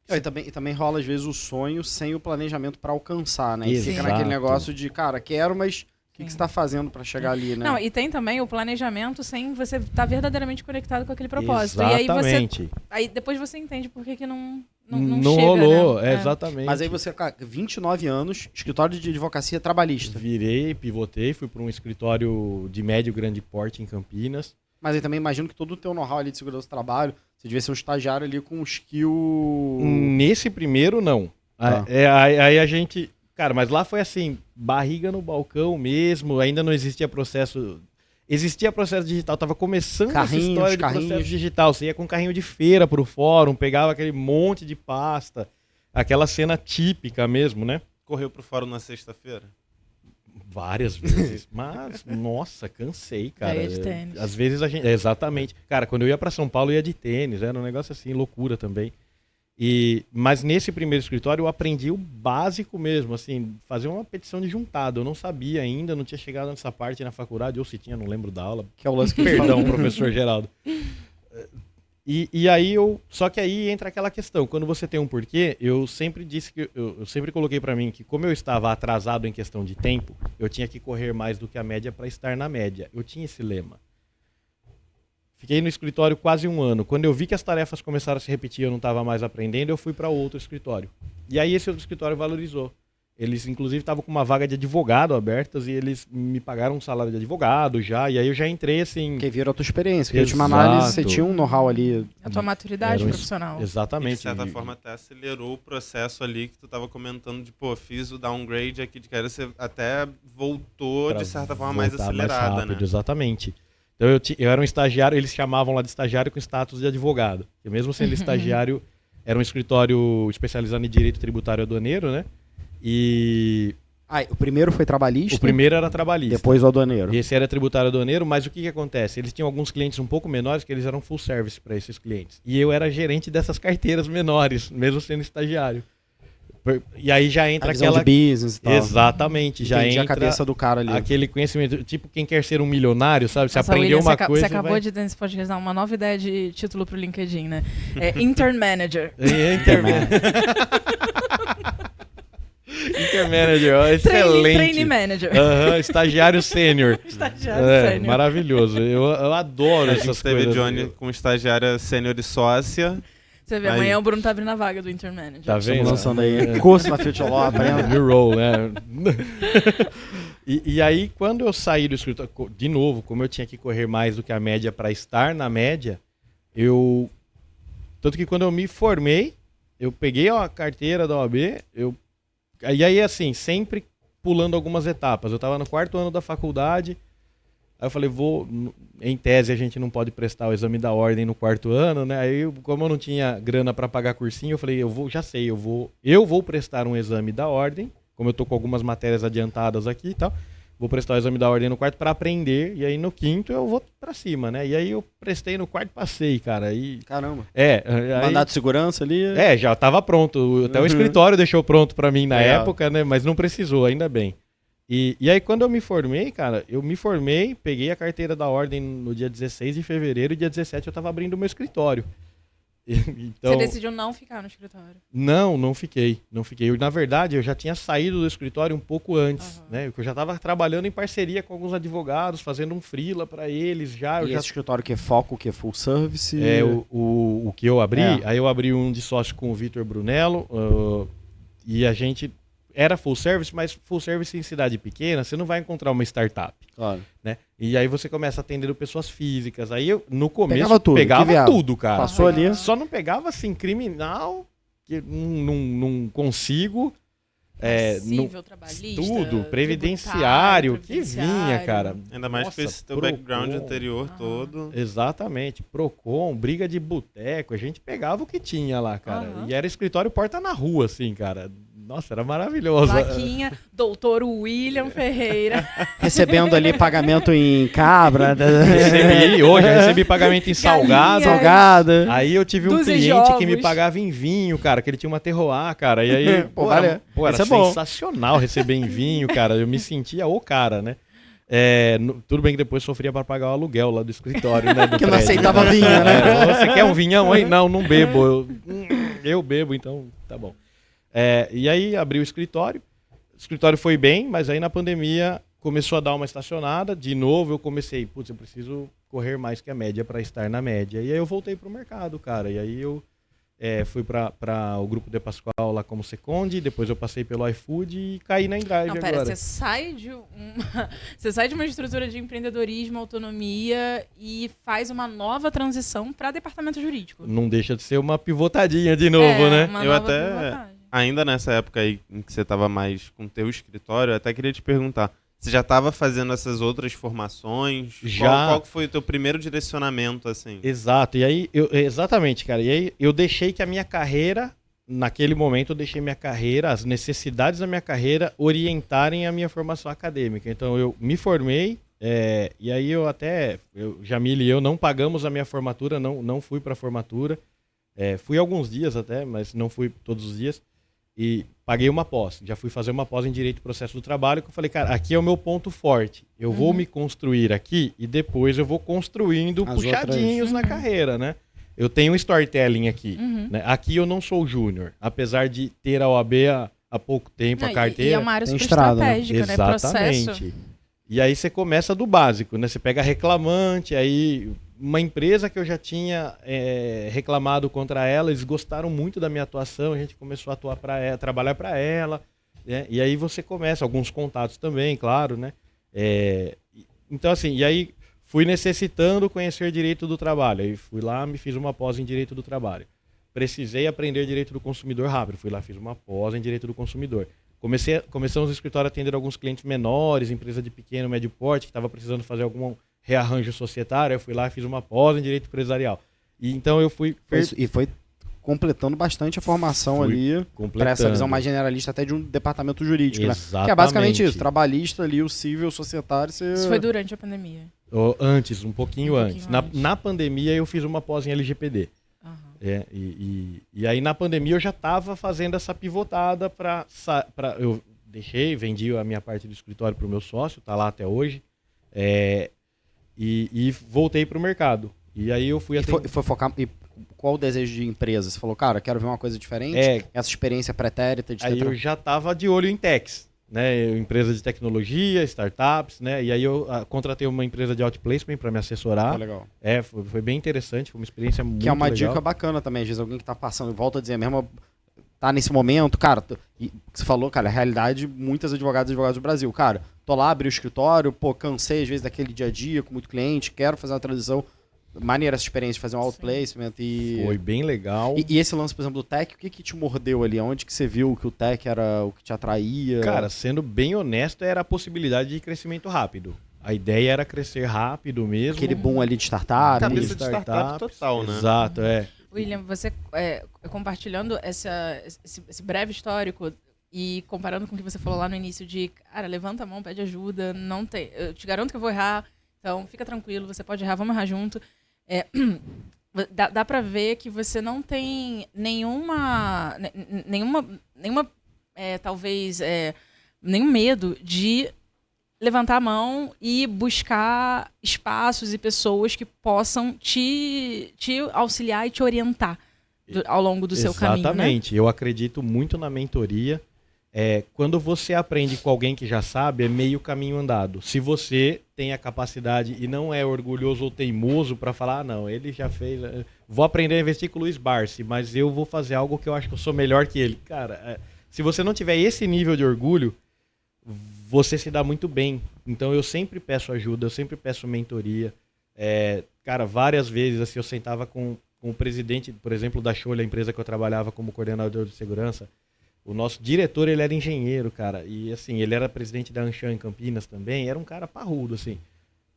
E também rola, às vezes, o sonho sem o planejamento pra alcançar, né? E fica Exato. naquele negócio de, cara, quero, mas o que Sim. você tá fazendo pra chegar ali, né? Não, e tem também o planejamento sem você estar verdadeiramente conectado com aquele propósito. E Exatamente. aí depois você entende por que não Não chega, rolou, né? exatamente. Mas aí você, cara, 29 anos, escritório de advocacia trabalhista. Virei, pivotei, fui para um escritório de médio e grande porte em Campinas. Mas aí também imagino que todo o teu know-how ali de segurança do trabalho, você devia ser um estagiário ali com skill... Nesse primeiro, não. Tá. Aí a gente... Cara, mas lá foi assim, barriga no balcão mesmo, ainda não existia processo... Existia processo digital, tava começando essa história de processo digital. Você ia com carrinho de feira pro fórum, pegava aquele monte de pasta, aquela cena típica mesmo, né? Correu pro fórum na sexta-feira? Várias vezes. Mas, nossa, cansei, cara. Ia de tênis. Às vezes a gente... Exatamente. Cara, quando eu ia pra São Paulo, eu ia de tênis. Era um negócio assim, loucura também. Mas nesse primeiro escritório eu aprendi o básico mesmo, assim, fazer uma petição de juntado. Eu não sabia ainda, não tinha chegado nessa parte na faculdade, ou se tinha, não lembro da aula. Que é o lance que Perdão, professor Geraldo. E aí só que aí entra aquela questão, quando você tem um porquê, eu sempre disse que eu sempre coloquei pra mim que como eu estava atrasado em questão de tempo, eu tinha que correr mais do que a média para estar na média. Eu tinha esse lema. Fiquei no escritório quase 1 ano. Quando eu vi que as tarefas começaram a se repetir e eu não estava mais aprendendo, eu fui para outro escritório. E aí esse outro escritório valorizou. Eles, inclusive, estavam com uma vaga de advogado abertas e eles me pagaram um salário de advogado já. E aí eu já entrei assim... Porque viram a tua experiência. Porque a última Exato. análise, você tinha um know-how ali. A tua maturidade Era um- profissional. Exatamente. E de certa forma até acelerou o processo ali que tu tava comentando de, pô, fiz o downgrade aqui de carreira, você até voltou Pra de certa forma mais voltar acelerada, rápido, né? Exatamente. Então eu era um estagiário, eles chamavam lá de estagiário com status de advogado. E mesmo sendo estagiário, era um escritório especializado em direito tributário aduaneiro, né? E O primeiro foi trabalhista, o primeiro era trabalhista. depois o aduaneiro. Esse era tributário aduaneiro, mas o que acontece? Eles tinham alguns clientes um pouco menores que eles eram full service para esses clientes. E eu era gerente dessas carteiras menores, mesmo sendo estagiário. E aí já entra A visão aquela... de business e tal. Exatamente, já Entendi entra a cabeça do cara ali. aquele conhecimento, tipo quem quer ser um milionário, sabe? Você Nossa, aprendeu William, uma coisa... Você acabou de, nesse podcast, dar uma nova ideia de título pro LinkedIn, né? É Intern Manager. Intermanager, ó, excelente. Trainee Manager. Aham, estagiário sênior. Estagiário É, sênior. maravilhoso. Eu adoro A gente essas teve coisas. Johnny como estagiária sênior e sócia. Você vê, Aí. amanhã o Bruno tá abrindo a vaga do Intern Manager. Tá vendo? Estamos lançando aí curso na Future Law, aprenda. New role, né? E aí, quando eu saí do escritório, de novo, como eu tinha que correr mais do que a média para estar na média, tanto que quando eu me formei, eu peguei a carteira da OAB, e aí, assim, sempre pulando algumas etapas. Eu estava no 4º ano da faculdade, aí eu falei, em tese a gente não pode prestar o exame da ordem no 4º ano, né? Aí, como eu não tinha grana para pagar cursinho, eu falei, eu vou prestar um exame da ordem, como eu tô com algumas matérias adiantadas aqui e tal, vou prestar o exame da ordem no 4º para aprender, e aí no 5º eu vou para cima, né? E aí eu prestei no 4º, passei, cara. Caramba. Aí, Mandato de segurança ali. já estava pronto. Até o escritório deixou pronto para mim na Legal. época, né? Mas não precisou, ainda bem. E aí quando eu me formei, cara, peguei a carteira da ordem no dia 16 de fevereiro e dia 17 eu estava abrindo o meu escritório. Então, Você decidiu não ficar no escritório. não fiquei. Na verdade, eu já tinha saído do escritório um pouco antes, né? Eu já estava trabalhando em parceria com alguns advogados, fazendo um freela para eles já. E esse escritório que é foco, que é full service. O que eu abri, É. aí eu abri um de sócio com o Vitor Brunello, e a gente era full service, mas full service em cidade pequena, você não vai encontrar uma startup, Claro. né? E aí você começa atendendo pessoas físicas. Aí eu, no começo, Pegava tudo, que pegava viava. tudo, cara. Passou ali. Só não pegava, assim, criminal, que não consigo. Civil, trabalhista, Tudo, previdenciário, que vinha, cara. Ainda mais Nossa, com esse teu Procon. background anterior todo. Exatamente, Procon, briga de boteco, a gente pegava o que tinha lá, cara. Aham. E era escritório porta na rua, assim, cara. Nossa, era maravilhoso. Plaquinha, doutor William Ferreira. Recebendo ali pagamento em cabra. Recebi pagamento em salgado. Salgada. Aí eu tive um Dúzias de cliente que me ovos. pagava em vinho, cara, que ele tinha uma terroir, cara. E aí, Pô, vale. era Isso é bom. sensacional receber em vinho, cara. Eu me sentia o cara, né? Tudo bem que depois sofria para pagar o aluguel lá do escritório, né? Do Que não prédio. aceitava vinho, né? Você quer um vinhão aí? Não bebo. Eu bebo, então tá bom. E aí abri o escritório. O escritório foi bem, mas aí na pandemia começou a dar uma estacionada. De novo eu comecei, putz, eu preciso correr mais que a média para estar na média. E aí eu voltei pro mercado, cara. E aí eu fui para o grupo De Pascoal lá como Seconde, depois eu passei pelo iFood e caí na Endrive Não, agora. pera, você sai de uma estrutura de empreendedorismo, autonomia e faz uma nova transição para departamento jurídico. Não deixa de ser uma pivotadinha de novo, né? Uma Eu nova até- pivotagem. Ainda nessa época aí em que você estava mais com o teu escritório, eu até queria te perguntar, você já estava fazendo essas outras formações? Já. Qual que foi o teu primeiro direcionamento, assim? Exato, e aí, exatamente, cara, e aí eu deixei que a minha carreira, naquele momento eu deixei minha carreira, as necessidades da minha carreira orientarem a minha formação acadêmica. Então eu me formei, e aí Jamile e eu não pagamos a minha formatura, não fui para a formatura, fui alguns dias até, mas não fui todos os dias, e paguei uma pós, já fui fazer uma pós em Direito e Processo do Trabalho, que eu falei, cara, aqui é o meu ponto forte, eu vou me construir aqui e depois eu vou construindo As puxadinhos na carreira, né? Eu tenho um storytelling aqui, né? Aqui eu não sou júnior, apesar de ter a OAB há pouco tempo, a E carteira. é uma área tem super estrada, né? estratégica, né? Processo. E aí você começa do básico, né? Você pega reclamante, aí uma empresa que eu já tinha reclamado contra ela, eles gostaram muito da minha atuação, a gente começou a atuar trabalhar para ela, né? E aí você começa, alguns contatos também, claro, né? Então assim, e aí fui necessitando conhecer direito do trabalho, aí fui lá, me fiz uma pós em direito do trabalho. Precisei aprender direito do consumidor rápido, fui lá, fiz uma pós em direito do consumidor. Começamos no escritório a atender alguns clientes menores, empresa de pequeno, médio porte, que estava precisando fazer algum rearranjo societário, eu fui lá e fiz uma pós em direito empresarial. E então eu fui... E foi completando bastante a formação Fui ali, para completando. essa visão mais generalista até de um departamento jurídico, né? Exatamente. Que é basicamente isso, trabalhista ali, o civil, o societário, você... Isso foi durante a pandemia. Antes, um pouquinho antes. Na pandemia eu fiz uma pós em LGPD. E aí na pandemia eu já estava fazendo essa pivotada eu vendi a minha parte do escritório para o meu sócio, tá lá até hoje, e voltei para o mercado. E aí eu fui foi focar... E qual o desejo de empresa? Você falou, cara, quero ver uma coisa diferente? Essa experiência pretérita de Aí eu já estava de olho em techs, né? Empresa de tecnologia, startups, né? E aí eu contratei uma empresa de outplacement para me assessorar. Legal. Foi bem interessante, foi uma experiência muito Que é uma legal. dica bacana também, às vezes alguém que tá passando, volta a dizer mesmo, tá nesse momento, cara, e você falou, cara, a realidade, muitas advogadas e advogados do Brasil, cara, tô lá, abri o escritório, cansei às vezes daquele dia a dia com muito cliente, quero fazer uma transição, maneira essa experiência de fazer um outplacement e... Foi bem legal. E esse lance, por exemplo, do tech, o que te mordeu ali? Onde que você viu que o tech era o que te atraía? Cara, sendo bem honesto, era a possibilidade de crescimento rápido. A ideia era crescer rápido mesmo. Aquele boom ali de startup. Cabeça de startup total, né? Exato, William, você compartilhando esse breve histórico e comparando com o que você falou lá no início de, cara, levanta a mão, pede ajuda, não tem, eu te garanto que eu vou errar, então fica tranquilo, você pode errar, vamos errar junto. Dá pra ver que você não tem nenhuma talvez, nenhum medo de levantar a mão e buscar espaços e pessoas que possam te auxiliar e te orientar ao longo do seu caminho, né? Exatamente. Eu acredito muito na mentoria. Quando você aprende com alguém que já sabe, é meio caminho andado. Se você tem a capacidade e não é orgulhoso ou teimoso para falar, não, ele já fez... Vou aprender a investir com o Luiz Barsi, mas eu vou fazer algo que eu acho que eu sou melhor que ele. Cara, se você não tiver esse nível de orgulho, você se dá muito bem. Então eu sempre peço ajuda, eu sempre peço mentoria. Cara, várias vezes assim, eu sentava com o presidente, por exemplo, da Scholle, a empresa que eu trabalhava como coordenador de segurança. O nosso diretor, ele era engenheiro, cara. E assim, ele era presidente da Anshan em Campinas também. Era um cara parrudo, assim.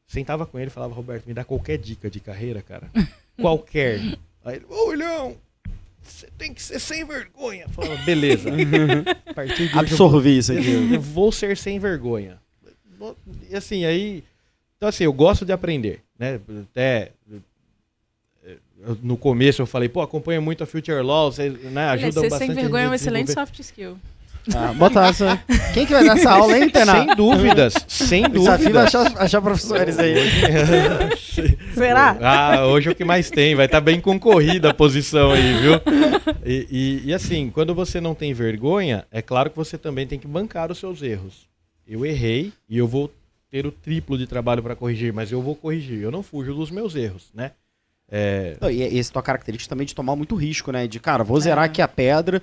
Sentava com ele e falava, Roberto, me dá qualquer dica de carreira, cara. Qualquer. Aí ele, ô, William, você tem que ser sem vergonha. Eu falava, beleza. A partir de hoje Absorvi isso aqui. eu vou ser sem vergonha. E assim, aí... Então assim, eu gosto de aprender, né? Até... No começo eu falei, pô, acompanha muito a Future Law, você, né, ajuda Ser bastante. sem vergonha é um a excelente desenvolver. soft skill. Bota essa. Quem que vai dar essa aula, hein, Tainá? Sem dúvidas, sem O desafio é dúvidas. achar professores aí. Será? Ah, hoje é o que mais tem, vai estar bem concorrida a posição aí, viu? E assim, quando você não tem vergonha, é claro que você também tem que bancar os seus erros. Eu errei e eu vou ter o triplo de trabalho para corrigir, mas eu vou corrigir, eu não fujo dos meus erros, né? Não, e essa tua característica também de tomar muito risco, né? De, cara, vou zerar aqui a pedra,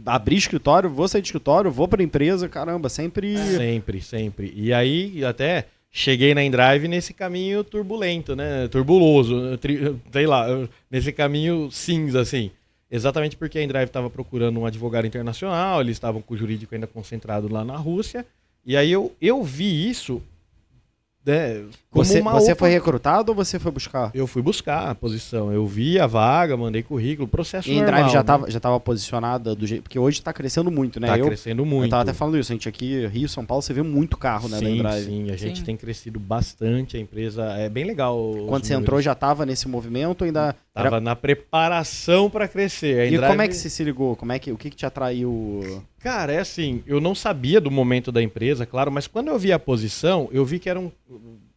abrir escritório, vou sair de escritório, vou pra empresa, caramba, sempre... Sempre, sempre. E aí, até cheguei na InDrive nesse caminho turbulento, né? Turbuloso, sei lá, nesse caminho cinza, assim. Exatamente porque a InDrive estava procurando um advogado internacional, eles estavam com o jurídico ainda concentrado lá na Rússia. E aí eu vi isso... né, como Você foi recrutado ou você foi buscar? Eu fui buscar a posição. Eu vi a vaga, mandei currículo, processo E a normal. InDrive né? já tava posicionada do jeito... Porque hoje tá crescendo muito, né? Tá eu crescendo muito. tava até falando isso, a gente aqui, Rio, São Paulo, você vê muito carro, né, da Sim, InDrive. sim, a gente Sim. tem crescido bastante, a empresa é bem legal. Quando você entrou, já tava nesse movimento, ainda... Tava na preparação para crescer. A E InDrive- como é que você se ligou? O que te atraiu? Cara, é assim, eu não sabia do momento da empresa, claro, mas quando eu vi a posição, eu vi que era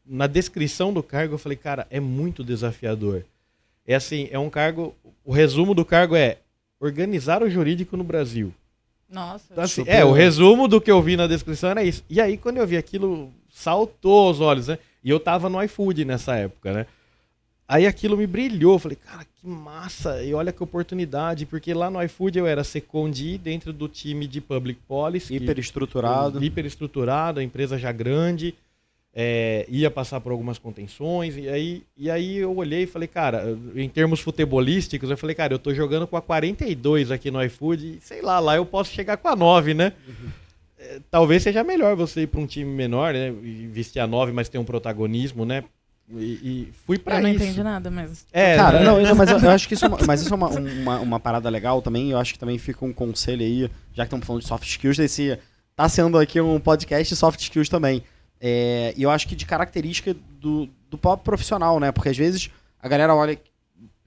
na descrição do cargo, eu falei, cara, é muito desafiador. É assim, é um cargo, o resumo do cargo é organizar o jurídico no Brasil. Nossa. Então, assim, Super- o resumo do que eu vi na descrição era isso. E aí, quando eu vi aquilo, saltou aos olhos, né? E eu tava no iFood nessa época, né? Aí aquilo me brilhou, eu falei, cara, que massa, e olha que oportunidade, porque lá no iFood eu era secondee dentro do time de Public Policy. Hiperestruturado. Hiperestruturado, a empresa já grande, ia passar por algumas contenções, e aí eu olhei e falei, cara, em termos futebolísticos, eu falei, cara, eu tô jogando com a 42 aqui no iFood, e sei lá eu posso chegar com a 9, né? Talvez seja melhor você ir para um time menor, né? E vestir a 9, mas ter um protagonismo, né? E fui para Eu isso. não entendi nada, mas... Cara, né? não, mas eu acho que isso é uma parada legal também. Eu acho que também fica um conselho aí, já que estamos falando de soft skills, tá sendo aqui um podcast de soft skills também. E eu acho que de característica do próprio profissional, né? Porque às vezes a galera olha,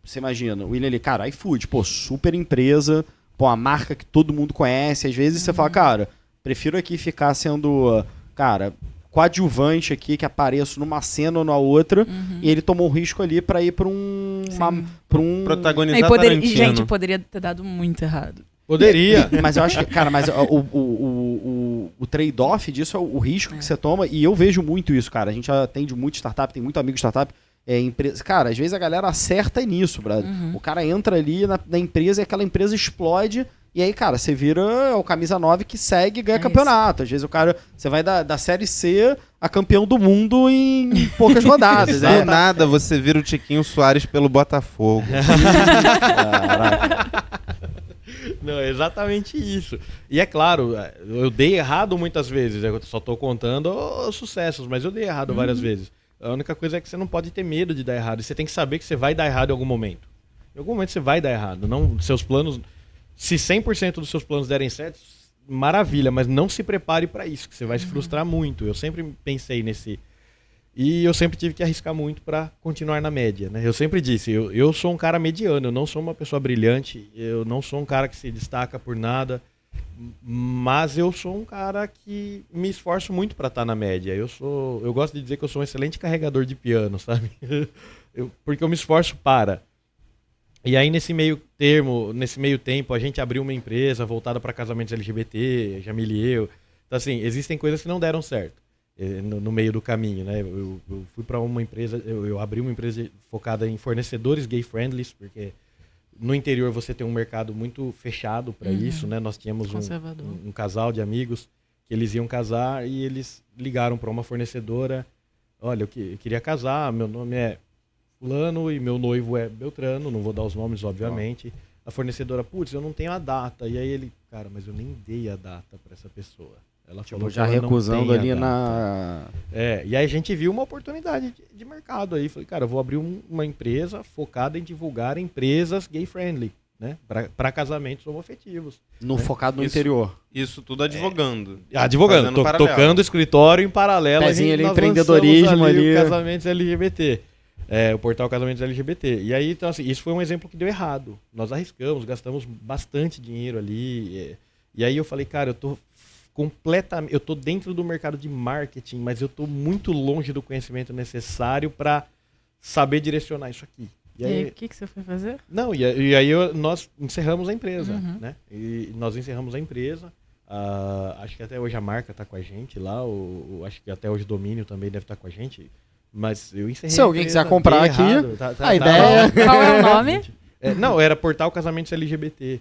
você imagina, o William ali, cara, iFood, pô, super empresa, pô, a marca que todo mundo conhece. Às vezes você fala, cara, prefiro aqui ficar sendo, cara, coadjuvante aqui, que apareço numa cena ou na outra, e ele tomou um risco ali pra ir pra um... Protagonizar E Tarantino. gente, poderia ter dado muito errado. Poderia. Mas eu acho que, cara, mas o trade-off disso é o risco que você toma, e eu vejo muito isso, cara. A gente atende muito startup, tem muito amigo startup, empresa. Cara, às vezes a galera acerta nisso, brother. O cara entra ali na empresa e aquela empresa explode, e aí, cara, você vira o camisa 9 que segue e ganha campeonato. Às vezes o cara, você vai da Série C a campeão do mundo em poucas rodadas. Do nada você vira o Tiquinho Soares pelo Botafogo. Não, é exatamente isso. E é claro, eu dei errado muitas vezes. Eu só tô contando os sucessos, mas eu dei errado várias vezes. A única coisa é que você não pode ter medo de dar errado. E você tem que saber que você vai dar errado em algum momento. Em algum momento você vai dar errado. Não, seus planos, se 100% dos seus planos derem certo, maravilha, mas não se prepare para isso, que você vai se frustrar muito. Eu sempre pensei nesse... E eu sempre tive que arriscar muito para continuar na média, né? Eu sempre disse, eu sou um cara mediano, eu não sou uma pessoa brilhante, eu não sou um cara que se destaca por nada, mas eu sou um cara que me esforço muito para estar na média. Eu gosto de dizer que eu sou um excelente carregador de piano, sabe? Porque eu me esforço para. E aí nesse meio tempo, a gente abriu uma empresa voltada para casamentos LGBT, Jamile e eu. Então assim, existem coisas que não deram certo no meio do caminho, né? Eu fui para uma empresa, eu abri uma empresa focada em fornecedores gay-friendly, porque no interior você tem um mercado muito fechado para isso, né? Nós tínhamos um casal de amigos que eles iam casar e eles ligaram para uma fornecedora, olha, eu queria casar, meu nome é fulano e meu noivo é Beltrano, não vou dar os nomes, obviamente. A fornecedora, putz, eu não tenho a data. E aí ele, cara, mas eu nem dei a data para essa pessoa. Ela falou já que ela recusando não tem ali a na... E aí a gente viu uma oportunidade de mercado aí. Falei, cara, eu vou abrir uma empresa focada em divulgar empresas gay-friendly, né? Para casamentos homoafetivos. Focado no Isso. interior. Isso tudo advogando. Advogando, Fazendo paralelo. tocando escritório em paralelo. Pezinho ali, nós empreendedorismo lançamos ali. O Casamentos LGBT. O portal Casamentos LGBT. E aí, então, assim, isso foi um exemplo que deu errado. Nós arriscamos, gastamos bastante dinheiro ali. E aí eu falei, cara, eu tô completamente. Eu tô dentro do mercado de marketing, mas eu tô muito longe do conhecimento necessário para saber direcionar isso aqui. E aí, o que você foi fazer? Não, e aí nós encerramos a empresa, né? E nós encerramos a empresa. Acho que até hoje a marca está com a gente lá. Acho que até hoje o domínio também deve estar com a gente. Mas eu encerrei. Se alguém quiser comprar aqui, a ideia... Qual é o nome? Não, era Portal Casamentos LGBT.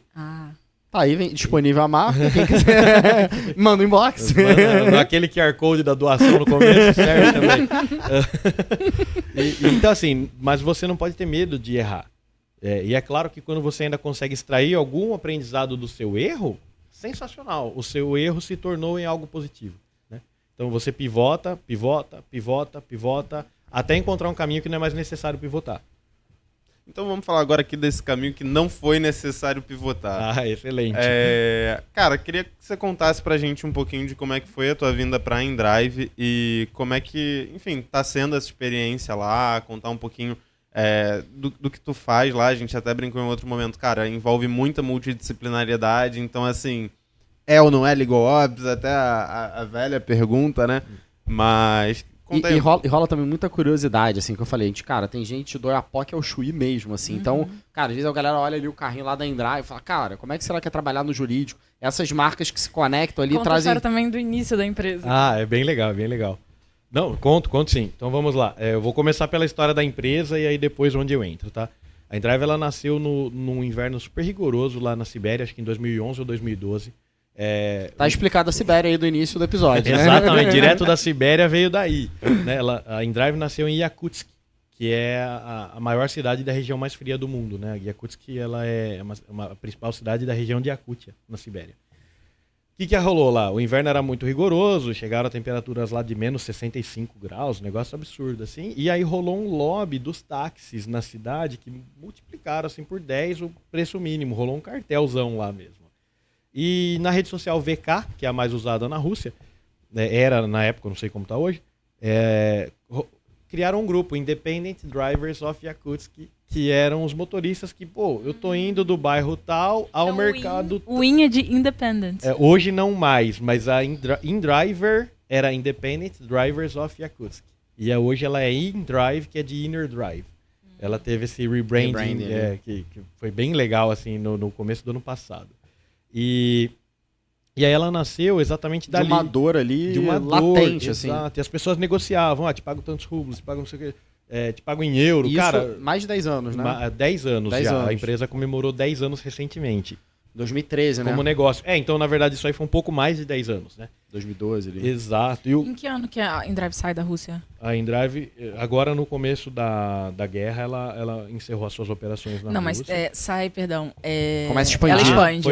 Tá aí, disponível a marca. Quem quiser, manda um inbox. Aquele QR Code da doação no começo serve também. Então, assim, mas você não pode ter medo de errar. E é claro que quando você ainda consegue extrair algum aprendizado do seu erro, sensacional. O seu erro se tornou em algo positivo. Né? Então você pivota, até encontrar um caminho que não é mais necessário pivotar. Então vamos falar agora aqui desse caminho que não foi necessário pivotar. Excelente. Cara, queria que você contasse pra gente um pouquinho de como é que foi a tua vinda pra InDrive e como é que, enfim, tá sendo essa experiência lá, contar um pouquinho do que tu faz lá. A gente até brincou em outro momento, cara, envolve muita multidisciplinariedade, então assim, ou não é Legal Ops, até a velha pergunta, né? Mas... E rola também muita curiosidade, assim, que eu falei, cara, tem gente do Oiapoque ao Chuí mesmo, assim, então, cara, às vezes a galera olha ali o carrinho lá da InDrive e fala, cara, como é que será que é trabalhar no jurídico? Essas marcas que se conectam ali Conta trazem... a história também do início da empresa. É bem legal, é bem legal. Não, conto sim. Então vamos lá. Eu vou começar pela história da empresa e aí depois onde eu entro, tá? A InDrive, ela nasceu num inverno super rigoroso lá na Sibéria, acho que em 2011 ou 2012. Tá explicado a Sibéria aí do início do episódio, né? Exatamente, direto da Sibéria veio daí. Né? A InDrive nasceu em Yakutsk, que é a maior cidade da região mais fria do mundo. Né? Yakutsk, ela é a principal cidade da região de Yakutia, na Sibéria. O que rolou lá? O inverno era muito rigoroso, chegaram a temperaturas lá de menos 65 graus, um negócio absurdo, assim. E aí rolou um lobby dos táxis na cidade que multiplicaram assim, por 10 o preço mínimo. Rolou um cartelzão lá mesmo. E na rede social VK, que é a mais usada na Rússia, era na época, não sei como está hoje, criaram um grupo, Independent Drivers of Yakutsk, que eram os motoristas que, eu tô indo do bairro tal ao então, mercado... O IN é de Independent. Hoje não mais, mas a InDriver era Independent Drivers of Yakutsk. E hoje ela é InDrive, que é de Inner Drive. Ela teve esse rebranding que foi bem legal assim, no começo do ano passado. E aí ela nasceu exatamente dali. De uma dor ali, de uma latente, dor, assim. Exato. E as pessoas negociavam, te pago tantos rublos, te pago não sei o quê, te pago em euro. Isso, cara, mais de 10 anos, né? 10 anos 10 já. anos. A empresa comemorou 10 anos recentemente. 2013, né? Como negócio. Então, na verdade, isso aí foi um pouco mais de 10 anos, né? 2012 ali. Exato. Em que ano que a InDrive sai da Rússia? A InDrive, agora no começo da guerra, ela encerrou as suas operações na Rússia. Não, mas sai, perdão. Começa a expandir. Ela expande.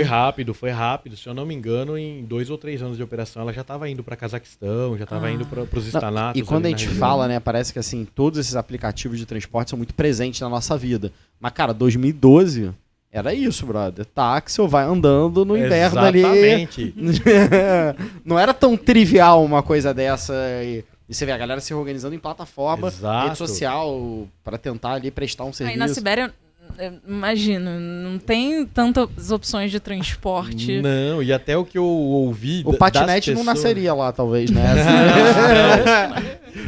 Foi rápido. Se eu não me engano, em 2 ou 3 anos de operação, ela já estava indo para Cazaquistão, já estava indo para os Stanatos. E quando a gente fala, né, parece que assim, todos esses aplicativos de transporte são muito presentes na nossa vida. Mas, cara, 2012... Era isso, brother. Táxi ou vai andando no inverno ali. Exatamente. Não era tão trivial uma coisa dessa. E você vê a galera se organizando em plataforma, rede social, para tentar ali prestar um serviço. Aí na Sibéria, imagino, não tem tantas opções de transporte. Não, e até o que eu ouvi. O patinete não nasceria lá, talvez, né?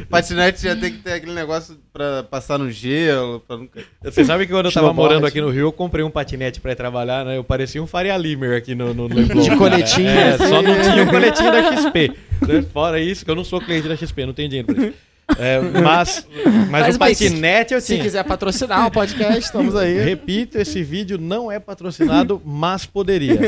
Patinete ia ter que ter aquele negócio pra passar no gelo. Pra nunca... Você sabe que quando eu tava morando aqui no Rio, eu comprei um patinete pra ir trabalhar, né? Eu parecia um Faria Limer aqui no Leblon. De coletinho. Só não tinha o coletinho da XP. Né? Fora isso, que eu não sou cliente da XP, não tenho dinheiro pra isso. Mas o patinete eu tinha. Se quiser patrocinar o podcast, estamos aí. Repito, esse vídeo não é patrocinado, mas poderia.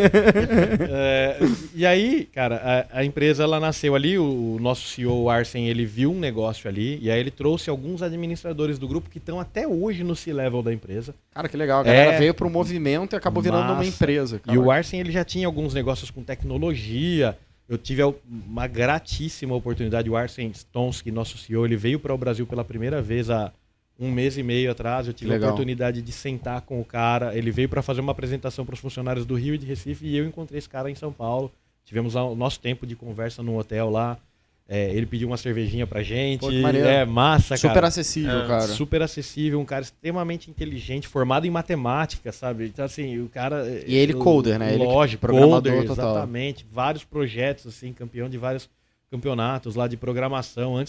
E aí, cara, a empresa ela nasceu ali, o nosso CEO, o Arsen, ele viu um negócio ali, e aí ele trouxe alguns administradores do grupo que estão até hoje no C-Level da empresa. Cara, que legal. A galera veio para um movimento e acabou virando uma empresa. Cara. E o Arsen, ele já tinha alguns negócios com tecnologia. Eu tive uma gratíssima oportunidade. O Arsen Stonsky, nosso CEO, ele veio para o Brasil pela primeira vez há um mês e meio atrás, eu tive a Legal. oportunidade de sentar com o cara. Ele veio para fazer uma apresentação para os funcionários do Rio e de Recife e eu encontrei esse cara em São Paulo. Tivemos o nosso tempo de conversa num hotel lá. Ele pediu uma cervejinha pra gente. Pô, que maneiro. Massa, cara. Super acessível, cara. Super acessível, um cara extremamente inteligente, formado em matemática, sabe? Então, assim, o cara... E ele coder, né? Lógico, ele programador coder, total. exatamente. Vários projetos, assim, campeão de vários campeonatos lá de programação.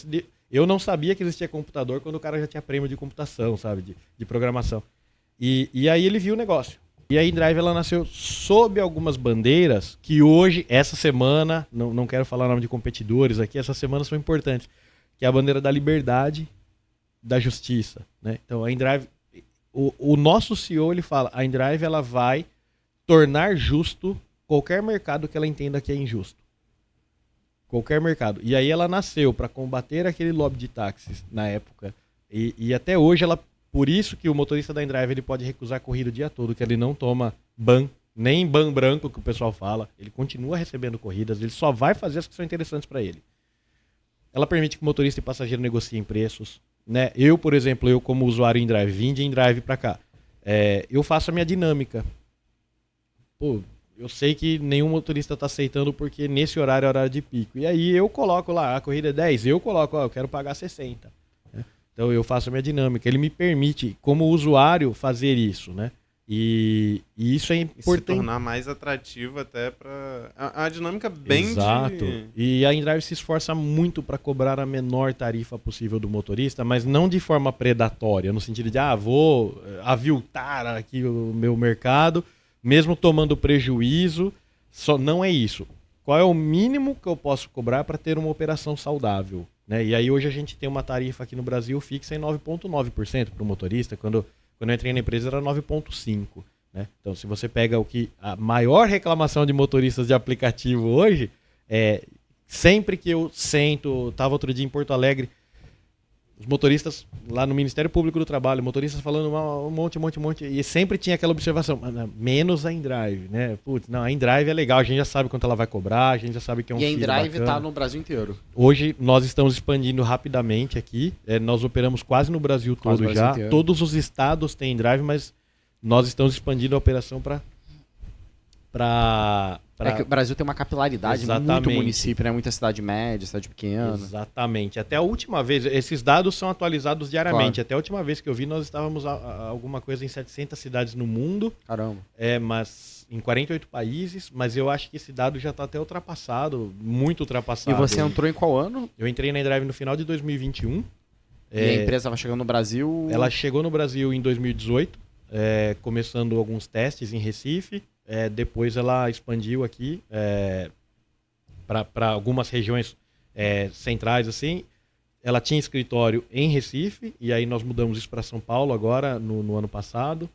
Eu não sabia que existia computador quando o cara já tinha prêmio de computação, sabe? De programação. E aí ele viu o negócio. E a InDrive, ela nasceu sob algumas bandeiras que hoje, essa semana, não quero falar o nome de competidores aqui, essas semanas são importantes, que é a bandeira da liberdade, da justiça, né? Então a InDrive, o nosso CEO, ele fala, a InDrive, ela vai tornar justo qualquer mercado que ela entenda que é injusto. Qualquer mercado. E aí ela nasceu para combater aquele lobby de táxis na época. E até hoje ela... Por isso que o motorista da InDrive ele pode recusar a corrida o dia todo, que ele não toma ban, nem ban branco que o pessoal fala. Ele continua recebendo corridas, ele só vai fazer as que são interessantes para ele. Ela permite que o motorista e passageiro negociem preços, né? Eu, por exemplo, eu como usuário InDrive, vim de InDrive para cá. Eu faço a minha dinâmica. Pô, eu sei que nenhum motorista está aceitando porque nesse horário é horário de pico. E aí eu coloco lá, a corrida é 10, eu coloco, eu quero pagar 60. Então eu faço a minha dinâmica. Ele me permite, como usuário, fazer isso, né? E isso é E se importante. tornar mais atrativo até para a dinâmica bem Exato. de... E a InDrive se esforça muito para cobrar a menor tarifa possível do motorista, mas não de forma predatória, no sentido de, vou aviltar aqui o meu mercado, mesmo tomando prejuízo. Só não é isso. Qual é o mínimo que eu posso cobrar para ter uma operação saudável? Né? E aí hoje a gente tem uma tarifa aqui no Brasil fixa em 9,9% para o motorista. Quando eu entrei na empresa era 9,5%. Né? Então se você pega a maior reclamação de motoristas de aplicativo hoje, sempre que eu estava outro dia em Porto Alegre, os motoristas lá no Ministério Público do Trabalho, motoristas falando um monte, e sempre tinha aquela observação, menos a InDrive, né? Putz, não, a InDrive é legal, a gente já sabe quanto ela vai cobrar, a gente já sabe que é um E a FII InDrive bacana. tá no Brasil inteiro. Hoje nós estamos expandindo rapidamente aqui, nós operamos quase no Brasil Quase todo no Brasil já, inteiro. todos os estados têm InDrive, mas nós estamos expandindo a operação para É que o Brasil tem uma capilaridade, muito Exatamente. município, né? Muita cidade média, cidade pequena. Exatamente. Até a última vez, esses dados são atualizados diariamente. Claro. Até a última vez que eu vi, nós estávamos a alguma coisa em 700 cidades no mundo, Caramba. mas em 48 países, mas eu acho que esse dado já está até ultrapassado, muito E ultrapassado. você entrou em qual ano? Eu entrei na InDrive no final de 2021. E a empresa estava chegando no Brasil... Ela chegou no Brasil em 2018, começando alguns testes em Recife. Depois ela expandiu aqui para algumas regiões centrais, assim. Ela tinha escritório em Recife, e aí nós mudamos isso para São Paulo agora, no ano passado.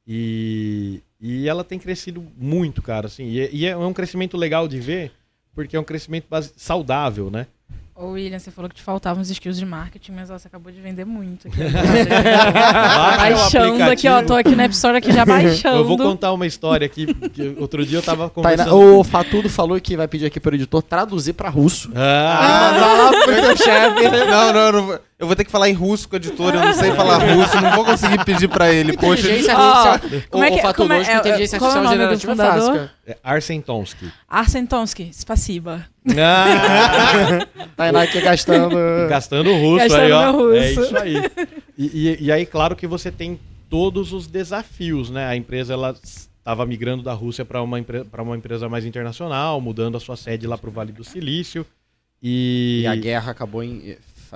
E ela tem crescido muito, cara. Assim, e é um crescimento legal de ver, porque é um crescimento saudável, né? Ô, William, você falou que te faltavam os skills de marketing, mas você acabou de vender muito aqui. Baixando aqui, ó. Tô aqui na App Store aqui já baixando. Eu vou contar uma história aqui, que outro dia eu tava conversando... O Fatudo falou que vai pedir aqui pro editor traduzir pra russo. Ah, Mandar pro teu chefe. Não. Eu vou ter que falar em russo com o editor, eu não sei falar russo, não vou conseguir pedir pra ele. Poxa, Inteligência artificial. Como é que- Fatudo, como é- hoje com inteligência qual é o artificial nome do generativa é fácil, fundador? cara. Arsen Tomsky. Arsen Tomsky, spasiba. Tainá aqui gastando... Gastando russo Gastando aí, ó. meu russo. É isso aí. E aí, claro que você tem todos os desafios, né? A empresa, ela estava migrando da Rússia para uma empresa mais internacional, mudando a sua sede lá para o Vale do Silício. E a guerra acabou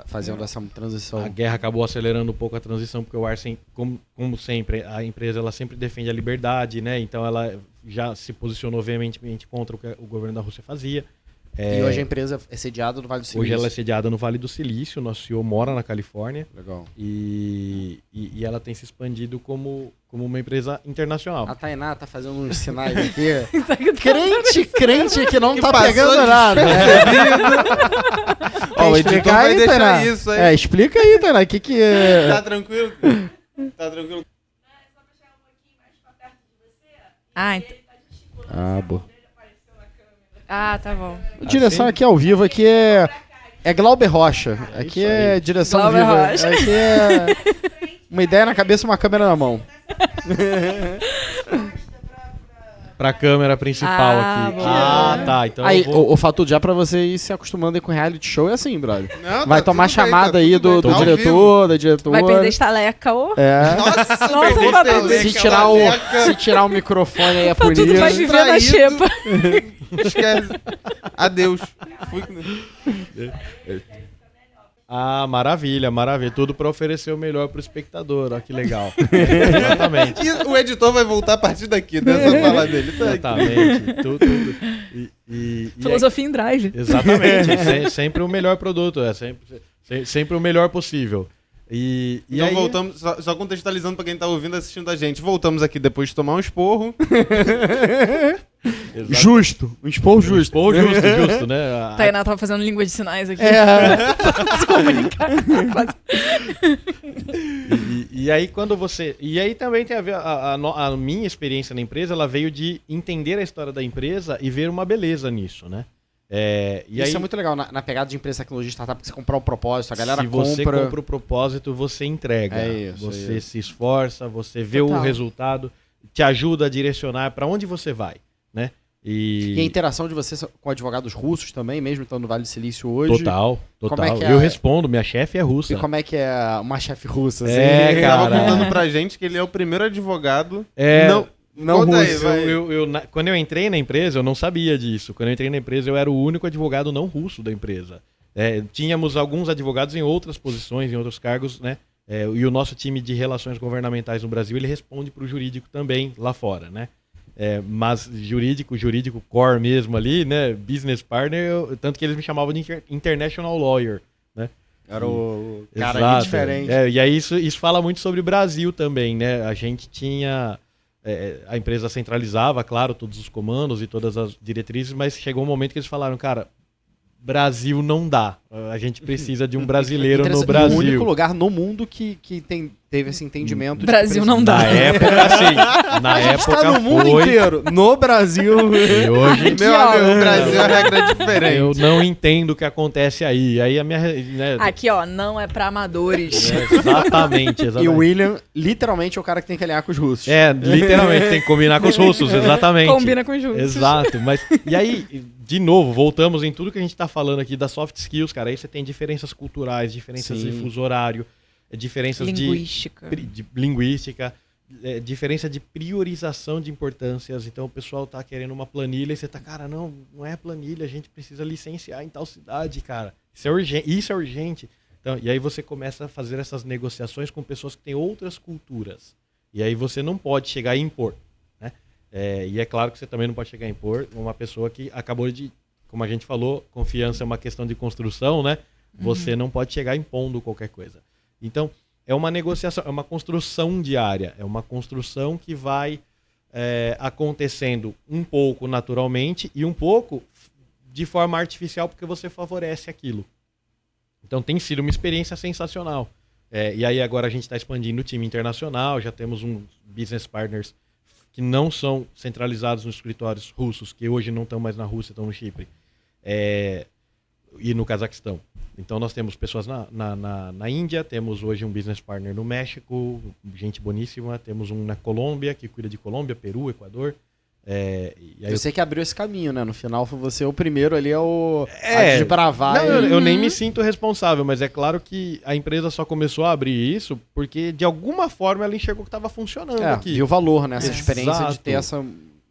fazendo essa transição. A guerra acabou acelerando um pouco a transição, porque o Arsen, como sempre, a empresa ela sempre defende a liberdade, né? Então ela já se posicionou veementemente contra o que o governo da Rússia fazia. E hoje a empresa é sediada no Vale do Silício. Hoje ela é sediada no Vale do Silício, nosso CEO mora na Califórnia. Legal. E ela tem se expandido como uma empresa internacional. A Tainá tá fazendo uns sinais aqui. crente que não tá passou pegando nada. Ó, o editor vai deixar isso aí. Explica aí, Tainá. O que é... Tá tranquilo? Tá tranquilo? Boa. Tá bom. A direção aqui ao vivo aqui é Glauber Rocha. Aqui é direção Glauber viva. Rocha. Aqui é Uma ideia na cabeça e uma câmera na mão. Pra câmera principal Ah, aqui. boa. Ah, tá. Então Aí, eu vou... o Fatudo, já pra você ir se acostumando aí com reality show é assim, brother. Não, Vai tá tomar tudo bem, chamada tá aí tudo do bem, tá ao diretor, da diretora. Vai perder estaleca, ô. É. Nossa, Fatudo. Fatudo. Se tirar o microfone aí é Tudo punido. vai viver na Traído. xepa. Esquece. Adeus. Fui... Ah, maravilha, maravilha. Tudo pra oferecer o melhor pro espectador. Ó, que legal. Exatamente. E o editor vai voltar a partir daqui, dessa fala dele. Tá aqui. Exatamente. Tudo. E Filosofia em drive. exatamente. Sempre o melhor produto. Sempre o melhor possível. E Então aí... voltamos, só contextualizando pra quem tá ouvindo, assistindo a gente. Voltamos aqui depois de tomar um esporro. Justo. Um esporro justo. Pô, justo, né? Tainá tava fazendo língua de sinais aqui. É. Se comunicar. E aí quando você... E aí também tem a ver... A minha experiência na empresa, ela veio de entender a história da empresa e ver uma beleza nisso, né? E Isso aí, é muito legal na pegada de empresa, tecnologia, startup, que você comprar o propósito, a galera se você compra... compra o propósito, você entrega. É isso, Você é isso. se esforça, você vê o Total. resultado, te ajuda a direcionar para onde você vai, né? E a interação de você com advogados russos também, mesmo estando no Vale do Silício hoje. Total. Como é que é? Eu respondo, minha chefe é russa. E como é que é uma chefe russa? É, Ele cara. tava contando pra gente que ele é o primeiro advogado. É, Não Conta aí, russo. vai. Quando eu entrei na empresa, eu não sabia disso. Quando eu entrei na empresa, eu era o único advogado não russo da empresa. Tínhamos alguns advogados em outras posições, em outros cargos, né? E o nosso time de relações governamentais no Brasil, ele responde para o jurídico também lá fora, né? Mas jurídico core mesmo ali, né? Business partner, tanto que eles me chamavam de international lawyer, né? Era o cara Exato. diferente. E aí isso fala muito sobre o Brasil também, né? A gente tinha... a empresa centralizava, claro, todos os comandos e todas as diretrizes, mas chegou um momento que eles falaram, cara, Brasil não dá. A gente precisa de um brasileiro no Brasil. O único lugar no mundo que teve esse entendimento. de Brasil que não dá. Na época, sim. Na A gente época tá no mundo foi. inteiro. No Brasil. E hoje Meu amigo, o Brasil a regra é diferente. eu não entendo o que acontece aí. Aí a minha... Né, Aqui, ó, não é pra amadores. exatamente. E o William, literalmente, é o cara que tem que alinhar com os russos. Literalmente, tem que combinar com os russos, exatamente. Combina com justos. Exato, mas e aí, de novo, voltamos em tudo que a gente tá falando aqui das soft skills, cara. Aí você tem diferenças culturais, diferenças Sim. de fuso horário, diferenças Linguística. de linguística, diferença de priorização de importâncias. Então o pessoal tá querendo uma planilha e você tá, cara, não é planilha, a gente precisa licenciar em tal cidade, cara. Isso é urgente. Então, e aí você começa a fazer essas negociações com pessoas que têm outras culturas. E aí você não pode chegar e impor, né? E é claro que você também não pode chegar a impor uma pessoa que acabou de, como a gente falou, confiança é uma questão de construção, né? Você não pode chegar impondo qualquer coisa. Então, é uma negociação, é uma construção diária, é uma construção que vai acontecendo um pouco naturalmente e um pouco de forma artificial porque você favorece aquilo. Então, tem sido uma experiência sensacional. E aí agora a gente está expandindo o time internacional, já temos uns business partners que não são centralizados nos escritórios russos, que hoje não estão mais na Rússia, estão no Chipre e no Cazaquistão. Então nós temos pessoas na Índia, temos hoje um business partner no México, gente boníssima, temos um na Colômbia, que cuida de Colômbia, Peru, Equador. E aí Você que abriu esse caminho, né? No final, foi você o primeiro ali a desbravar. Não, eu nem me sinto responsável, mas é claro que a empresa só começou a abrir isso porque de alguma forma ela enxergou que estava funcionando aqui. Viu valor nessa Exato. experiência de ter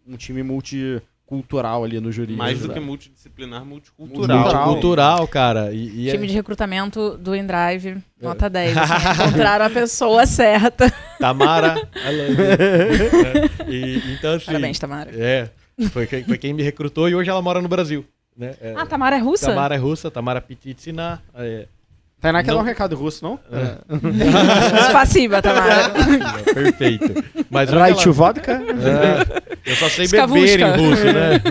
um time multicultural ali no jurídico. Mais do né? que multidisciplinar, multicultural. Multicultural, cara. Time de recrutamento do InDrive, nota 10. Assim, encontraram a pessoa certa. Tamara. Então, assim, Parabéns, Tamara. Foi quem me recrutou e hoje ela mora no Brasil. Né? Tamara é russa? Tamara é russa, Tamara Pititsina. Tainá quer Não. dar um recado russo, não? Passiva, Tamara. Perfeito. Mas hoje Right to ela- vodka? eu só sei Skavushka. beber em russo, né?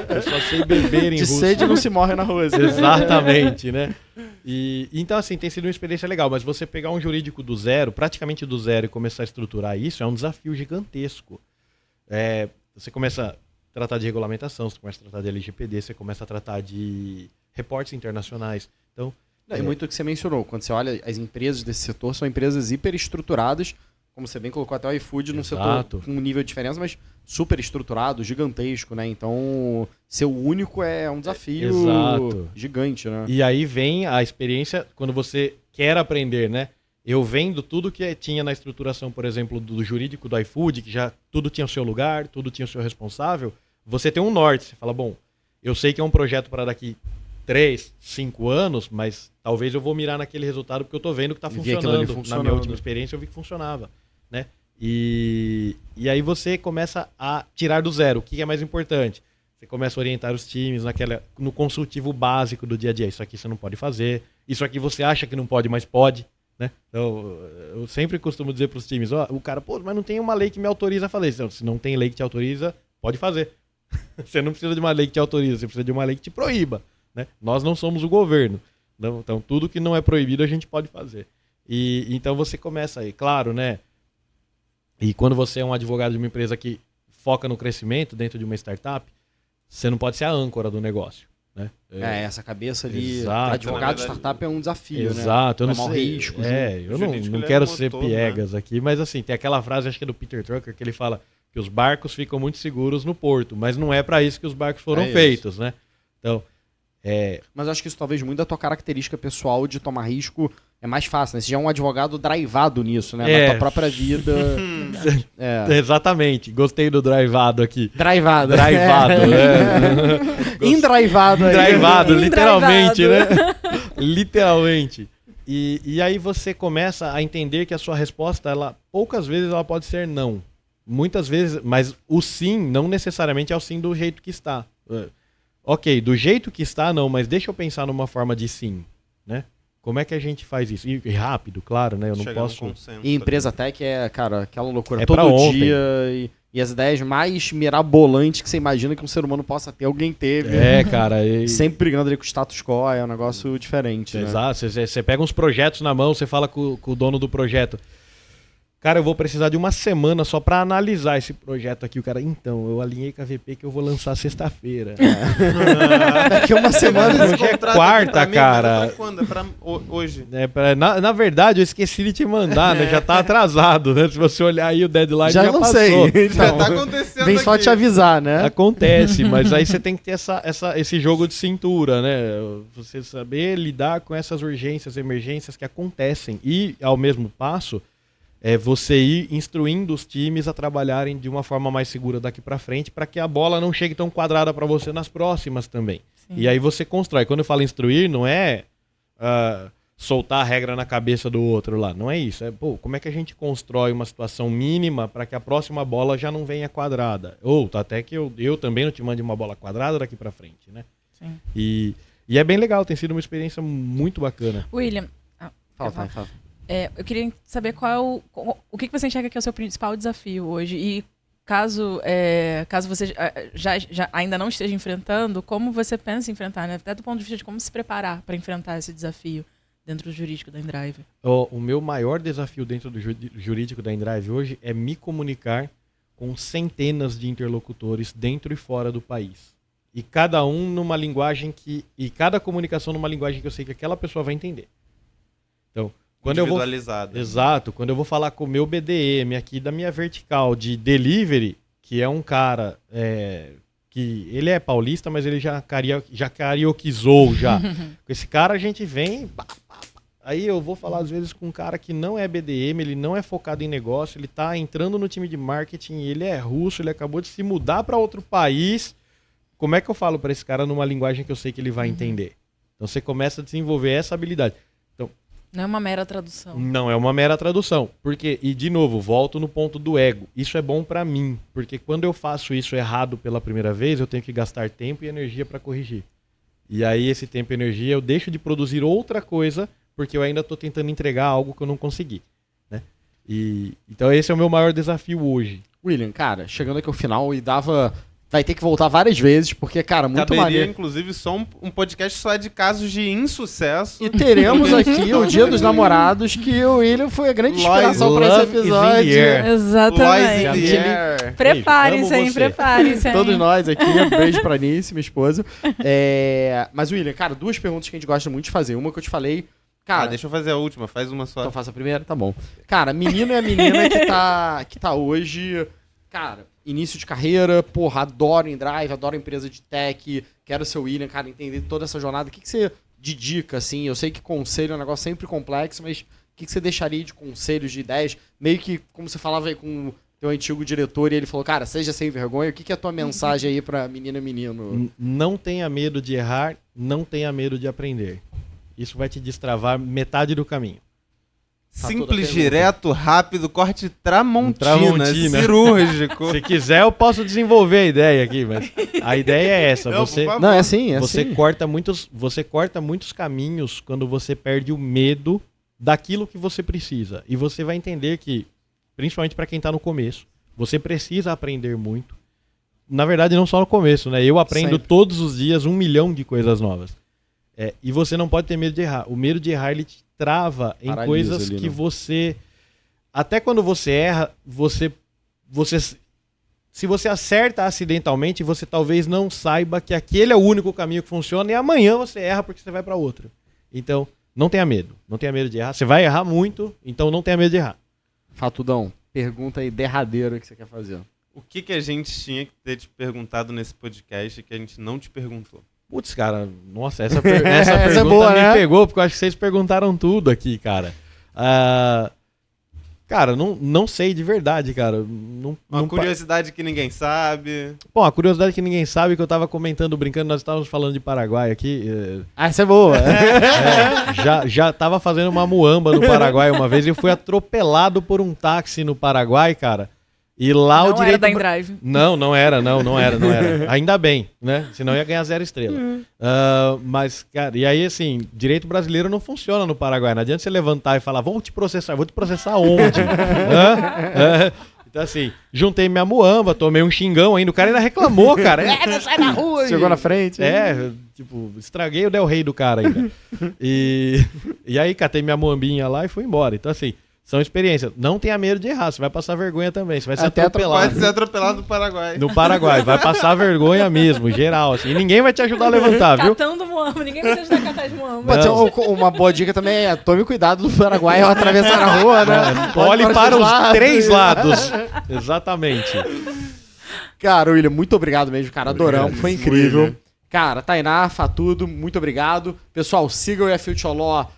Eu só sei beber em De russo. sede não se morre na rua. Exatamente, né? Então, assim, tem sido uma experiência legal, mas você pegar um jurídico do zero, praticamente do zero, e começar a estruturar isso é um desafio gigantesco. Você começa a tratar de regulamentação, você começa a tratar de LGPD, você começa a tratar de reportes internacionais. Então, É muito o que você mencionou. Quando você olha as empresas desse setor, são empresas hiperestruturadas, como você bem colocou até o iFood num setor com um nível de diferença, mas super estruturado, gigantesco, né? Então, ser o único é um desafio gigante, né? E aí vem a experiência quando você quer aprender, né? Eu vendo tudo que tinha na estruturação, por exemplo, do jurídico do iFood, que já tudo tinha o seu lugar, tudo tinha o seu responsável, você tem um norte. Você fala, bom, eu sei que é um projeto para daqui 3, 5 anos, mas talvez eu vou mirar naquele resultado porque eu tô vendo que tá funcionando. Na minha última experiência eu vi que funcionava, né? E aí você começa a tirar do zero. O que é mais importante? Você começa a orientar os times no consultivo básico do dia a dia. Isso aqui você não pode fazer. Isso aqui você acha que não pode, mas pode. Né? Então, eu sempre costumo dizer para os times, o cara, pô, mas não tem uma lei que me autoriza a fazer isso. Então, se não tem lei que te autoriza, pode fazer. Você não precisa de uma lei que te autoriza, você precisa de uma lei que te proíba. Né? Nós não somos o governo. Então, tudo que não é proibido a gente pode fazer. E então você começa aí, claro, né? E quando você é um advogado de uma empresa que foca no crescimento dentro de uma startup, você não pode ser a âncora do negócio. Né? Essa cabeça ali. Exato. Advogado de startup é um desafio, exato, né? Eu não sei. Risco, eu não quero ser piegas aqui, mas assim, tem aquela frase, acho que é do Peter Drucker, que ele fala que os barcos ficam muito seguros no porto, mas não é para isso que os barcos foram feitos, né? Então, mas eu acho que isso talvez muito da tua característica pessoal de tomar risco é mais fácil, né? Você já é um advogado drivado nisso, né? Na tua própria vida. Exatamente. Gostei do drivado aqui. Drivado. Indrivado. Indrivado, literalmente, né? Literalmente. E aí você começa a entender que a sua resposta, poucas vezes ela pode ser não. Muitas vezes, mas o sim não necessariamente é o sim do jeito que está. Ok, do jeito que está, não, mas deixa eu pensar numa forma de sim, né? Como é que a gente faz isso? E rápido, claro, né? Eu não posso... E empresa tech cara, aquela loucura. É todo dia e as ideias mais mirabolantes que você imagina que um ser humano possa ter, alguém teve. Cara. Sempre brigando ali com o status quo, é um negócio diferente. Exato. Né? Você pega uns projetos na mão, você fala com o dono do projeto. Cara, eu vou precisar de uma semana só pra analisar esse projeto aqui. O cara, então, eu alinhei com a VP que eu vou lançar sexta-feira. Daqui uma semana. Hoje é quarta, cara. É pra quando? É pra hoje. Na verdade, eu esqueci de te mandar, né? Já tá atrasado, né? Se você olhar aí, o deadline já não passou. Sei. Então, já tá acontecendo. Vem só te avisar, né? Acontece, mas aí você tem que ter esse jogo de cintura, né? Você saber lidar com essas urgências, emergências que acontecem. E, ao mesmo passo... você ir instruindo os times a trabalharem de uma forma mais segura daqui para frente, para que a bola não chegue tão quadrada para você nas próximas também. Sim. E aí você constrói. Quando eu falo instruir, não é soltar a regra na cabeça do outro lá. Não é isso. Como é que a gente constrói uma situação mínima para que a próxima bola já não venha quadrada? Ou até que eu também não te mande uma bola quadrada daqui para frente, né? Sim. E é bem legal. Tem sido uma experiência muito bacana. William... Fala. Eu queria saber o que você enxerga que é o seu principal desafio hoje e caso você já ainda não esteja enfrentando, como você pensa em enfrentar, né? Até do ponto de vista de como se preparar para enfrentar esse desafio dentro do jurídico da Endrive. O meu maior desafio dentro do jurídico da Endrive hoje é me comunicar com centenas de interlocutores dentro e fora do país. E cada um numa linguagem e cada comunicação numa linguagem que eu sei que aquela pessoa vai entender. Então, individualizado. Exato. Quando eu vou falar com o meu BDM aqui da minha vertical de delivery, que é um cara que ele é paulista, mas ele já carioquizou já. Com esse cara a gente vem... Aí eu vou falar às vezes com um cara que não é BDM, ele não é focado em negócio, ele tá entrando no time de marketing, ele é russo, ele acabou de se mudar para outro país. Como é que eu falo para esse cara numa linguagem que eu sei que ele vai entender? Então você começa a desenvolver essa habilidade. Não é uma mera tradução. Não é uma mera tradução. Porque, e de novo, volto no ponto do ego. Isso é bom pra mim. Porque quando eu faço isso errado pela primeira vez, eu tenho que gastar tempo e energia pra corrigir. E aí, esse tempo e energia, eu deixo de produzir outra coisa, porque eu ainda tô tentando entregar algo que eu não consegui. Né? Então, esse é o meu maior desafio hoje. William, cara, chegando aqui ao final e vai ter que voltar várias vezes, porque, cara, muito Caberia, maneiro. inclusive, só um podcast só de casos de insucesso. E teremos aqui o Dia dos Namorados, que o William foi a grande inspiração para esse Love is in the episódio. air. Exatamente. Lois in the air. Preparem-se Amo aí, você. preparem-se aí. Todos nós aqui, beijo pra Nice, minha esposa. Mas, William, cara, duas perguntas que a gente gosta muito de fazer. Uma que eu te falei, cara... Deixa eu fazer a última, faz uma só. Então faça a primeira? Tá bom. Cara, menino é a menina que tá hoje, cara, início de carreira, porra, adoro InDrive, adoro empresa de tech, quero ser o William, cara, entender toda essa jornada. O que você de dica, assim? Eu sei que conselho é um negócio sempre complexo, mas o que você deixaria de conselhos, de ideias? Meio que, como você falava aí com o teu antigo diretor, e ele falou, cara, seja sem vergonha, o que é a tua mensagem aí pra menina e menino? Não tenha medo de errar, não tenha medo de aprender. Isso vai te destravar metade do caminho. Tá toda a Simples, pergunta. direto, rápido, corte tramontina, Tramontina. cirúrgico. Se quiser, eu posso desenvolver a ideia aqui, mas a ideia é essa. Não, Você, por favor. Não, é assim, você corta muitos caminhos quando você perde o medo daquilo que você precisa. E você vai entender que, principalmente para quem está no começo, você precisa aprender muito. Na verdade, não só no começo, né? Eu aprendo Sempre. todos os dias 1 milhão de coisas novas. E você não pode ter medo de errar. O medo de errar, ele te trava em Paralisa coisas ali, que né? você... Até quando você erra, se você acerta acidentalmente, você talvez não saiba que aquele é o único caminho que funciona e amanhã você erra porque você vai para outro. Então, não tenha medo. Não tenha medo de errar. Você vai errar muito, então não tenha medo de errar. Fatudão, pergunta aí derradeira que você quer fazer. O que a gente tinha que ter te perguntado nesse podcast que a gente não te perguntou? Putz, cara, nossa, essa pergunta é boa, me né? pegou, porque eu acho que vocês perguntaram tudo aqui, cara. Cara, não sei de verdade, cara. Uma curiosidade que ninguém sabe. Bom, a curiosidade que ninguém sabe, que eu tava comentando, brincando, nós estávamos falando de Paraguai aqui. Essa é boa. Já tava fazendo uma muamba no Paraguai uma vez e eu fui atropelado por um táxi no Paraguai, cara. E lá o Não direito... era da InDrive. Não era. Ainda bem, né? Senão ia ganhar 0 estrela. Mas, cara, e aí, assim, direito brasileiro não funciona no Paraguai. Não adianta você levantar e falar, vou te processar onde? Então, assim, juntei minha muamba, tomei um xingão ainda. O cara ainda reclamou, cara. Não sai da rua. Chegou na frente. Tipo, estraguei o Del Rey do cara ainda. E aí, catei minha muambinha lá e fui embora. Então, assim, são experiências. Não tenha medo de errar, você vai passar vergonha também. Você vai ser atropelado. Pode ser atropelado no Paraguai. No Paraguai, vai passar vergonha mesmo, geral. Assim, e ninguém vai te ajudar a levantar, viu? Catando moamba. Ninguém vai te ajudar a catar de moamba. Pode ser uma boa dica também é tome cuidado no Paraguai ao atravessar a rua, né? Olhe para os lados. 3 lados. Exatamente. Cara, William, muito obrigado mesmo, cara. Adoramos, foi incrível. William. Cara, Tainá, Fatudo, muito obrigado. Pessoal, sigam o Future Law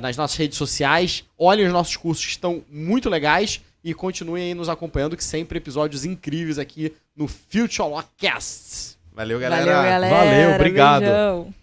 nas nossas redes sociais. Olhem os nossos cursos que estão muito legais e continuem aí nos acompanhando, que sempre episódios incríveis aqui no Future Law Cast. Valeu, galera. Valeu, galera. Valeu, obrigado. Beijão.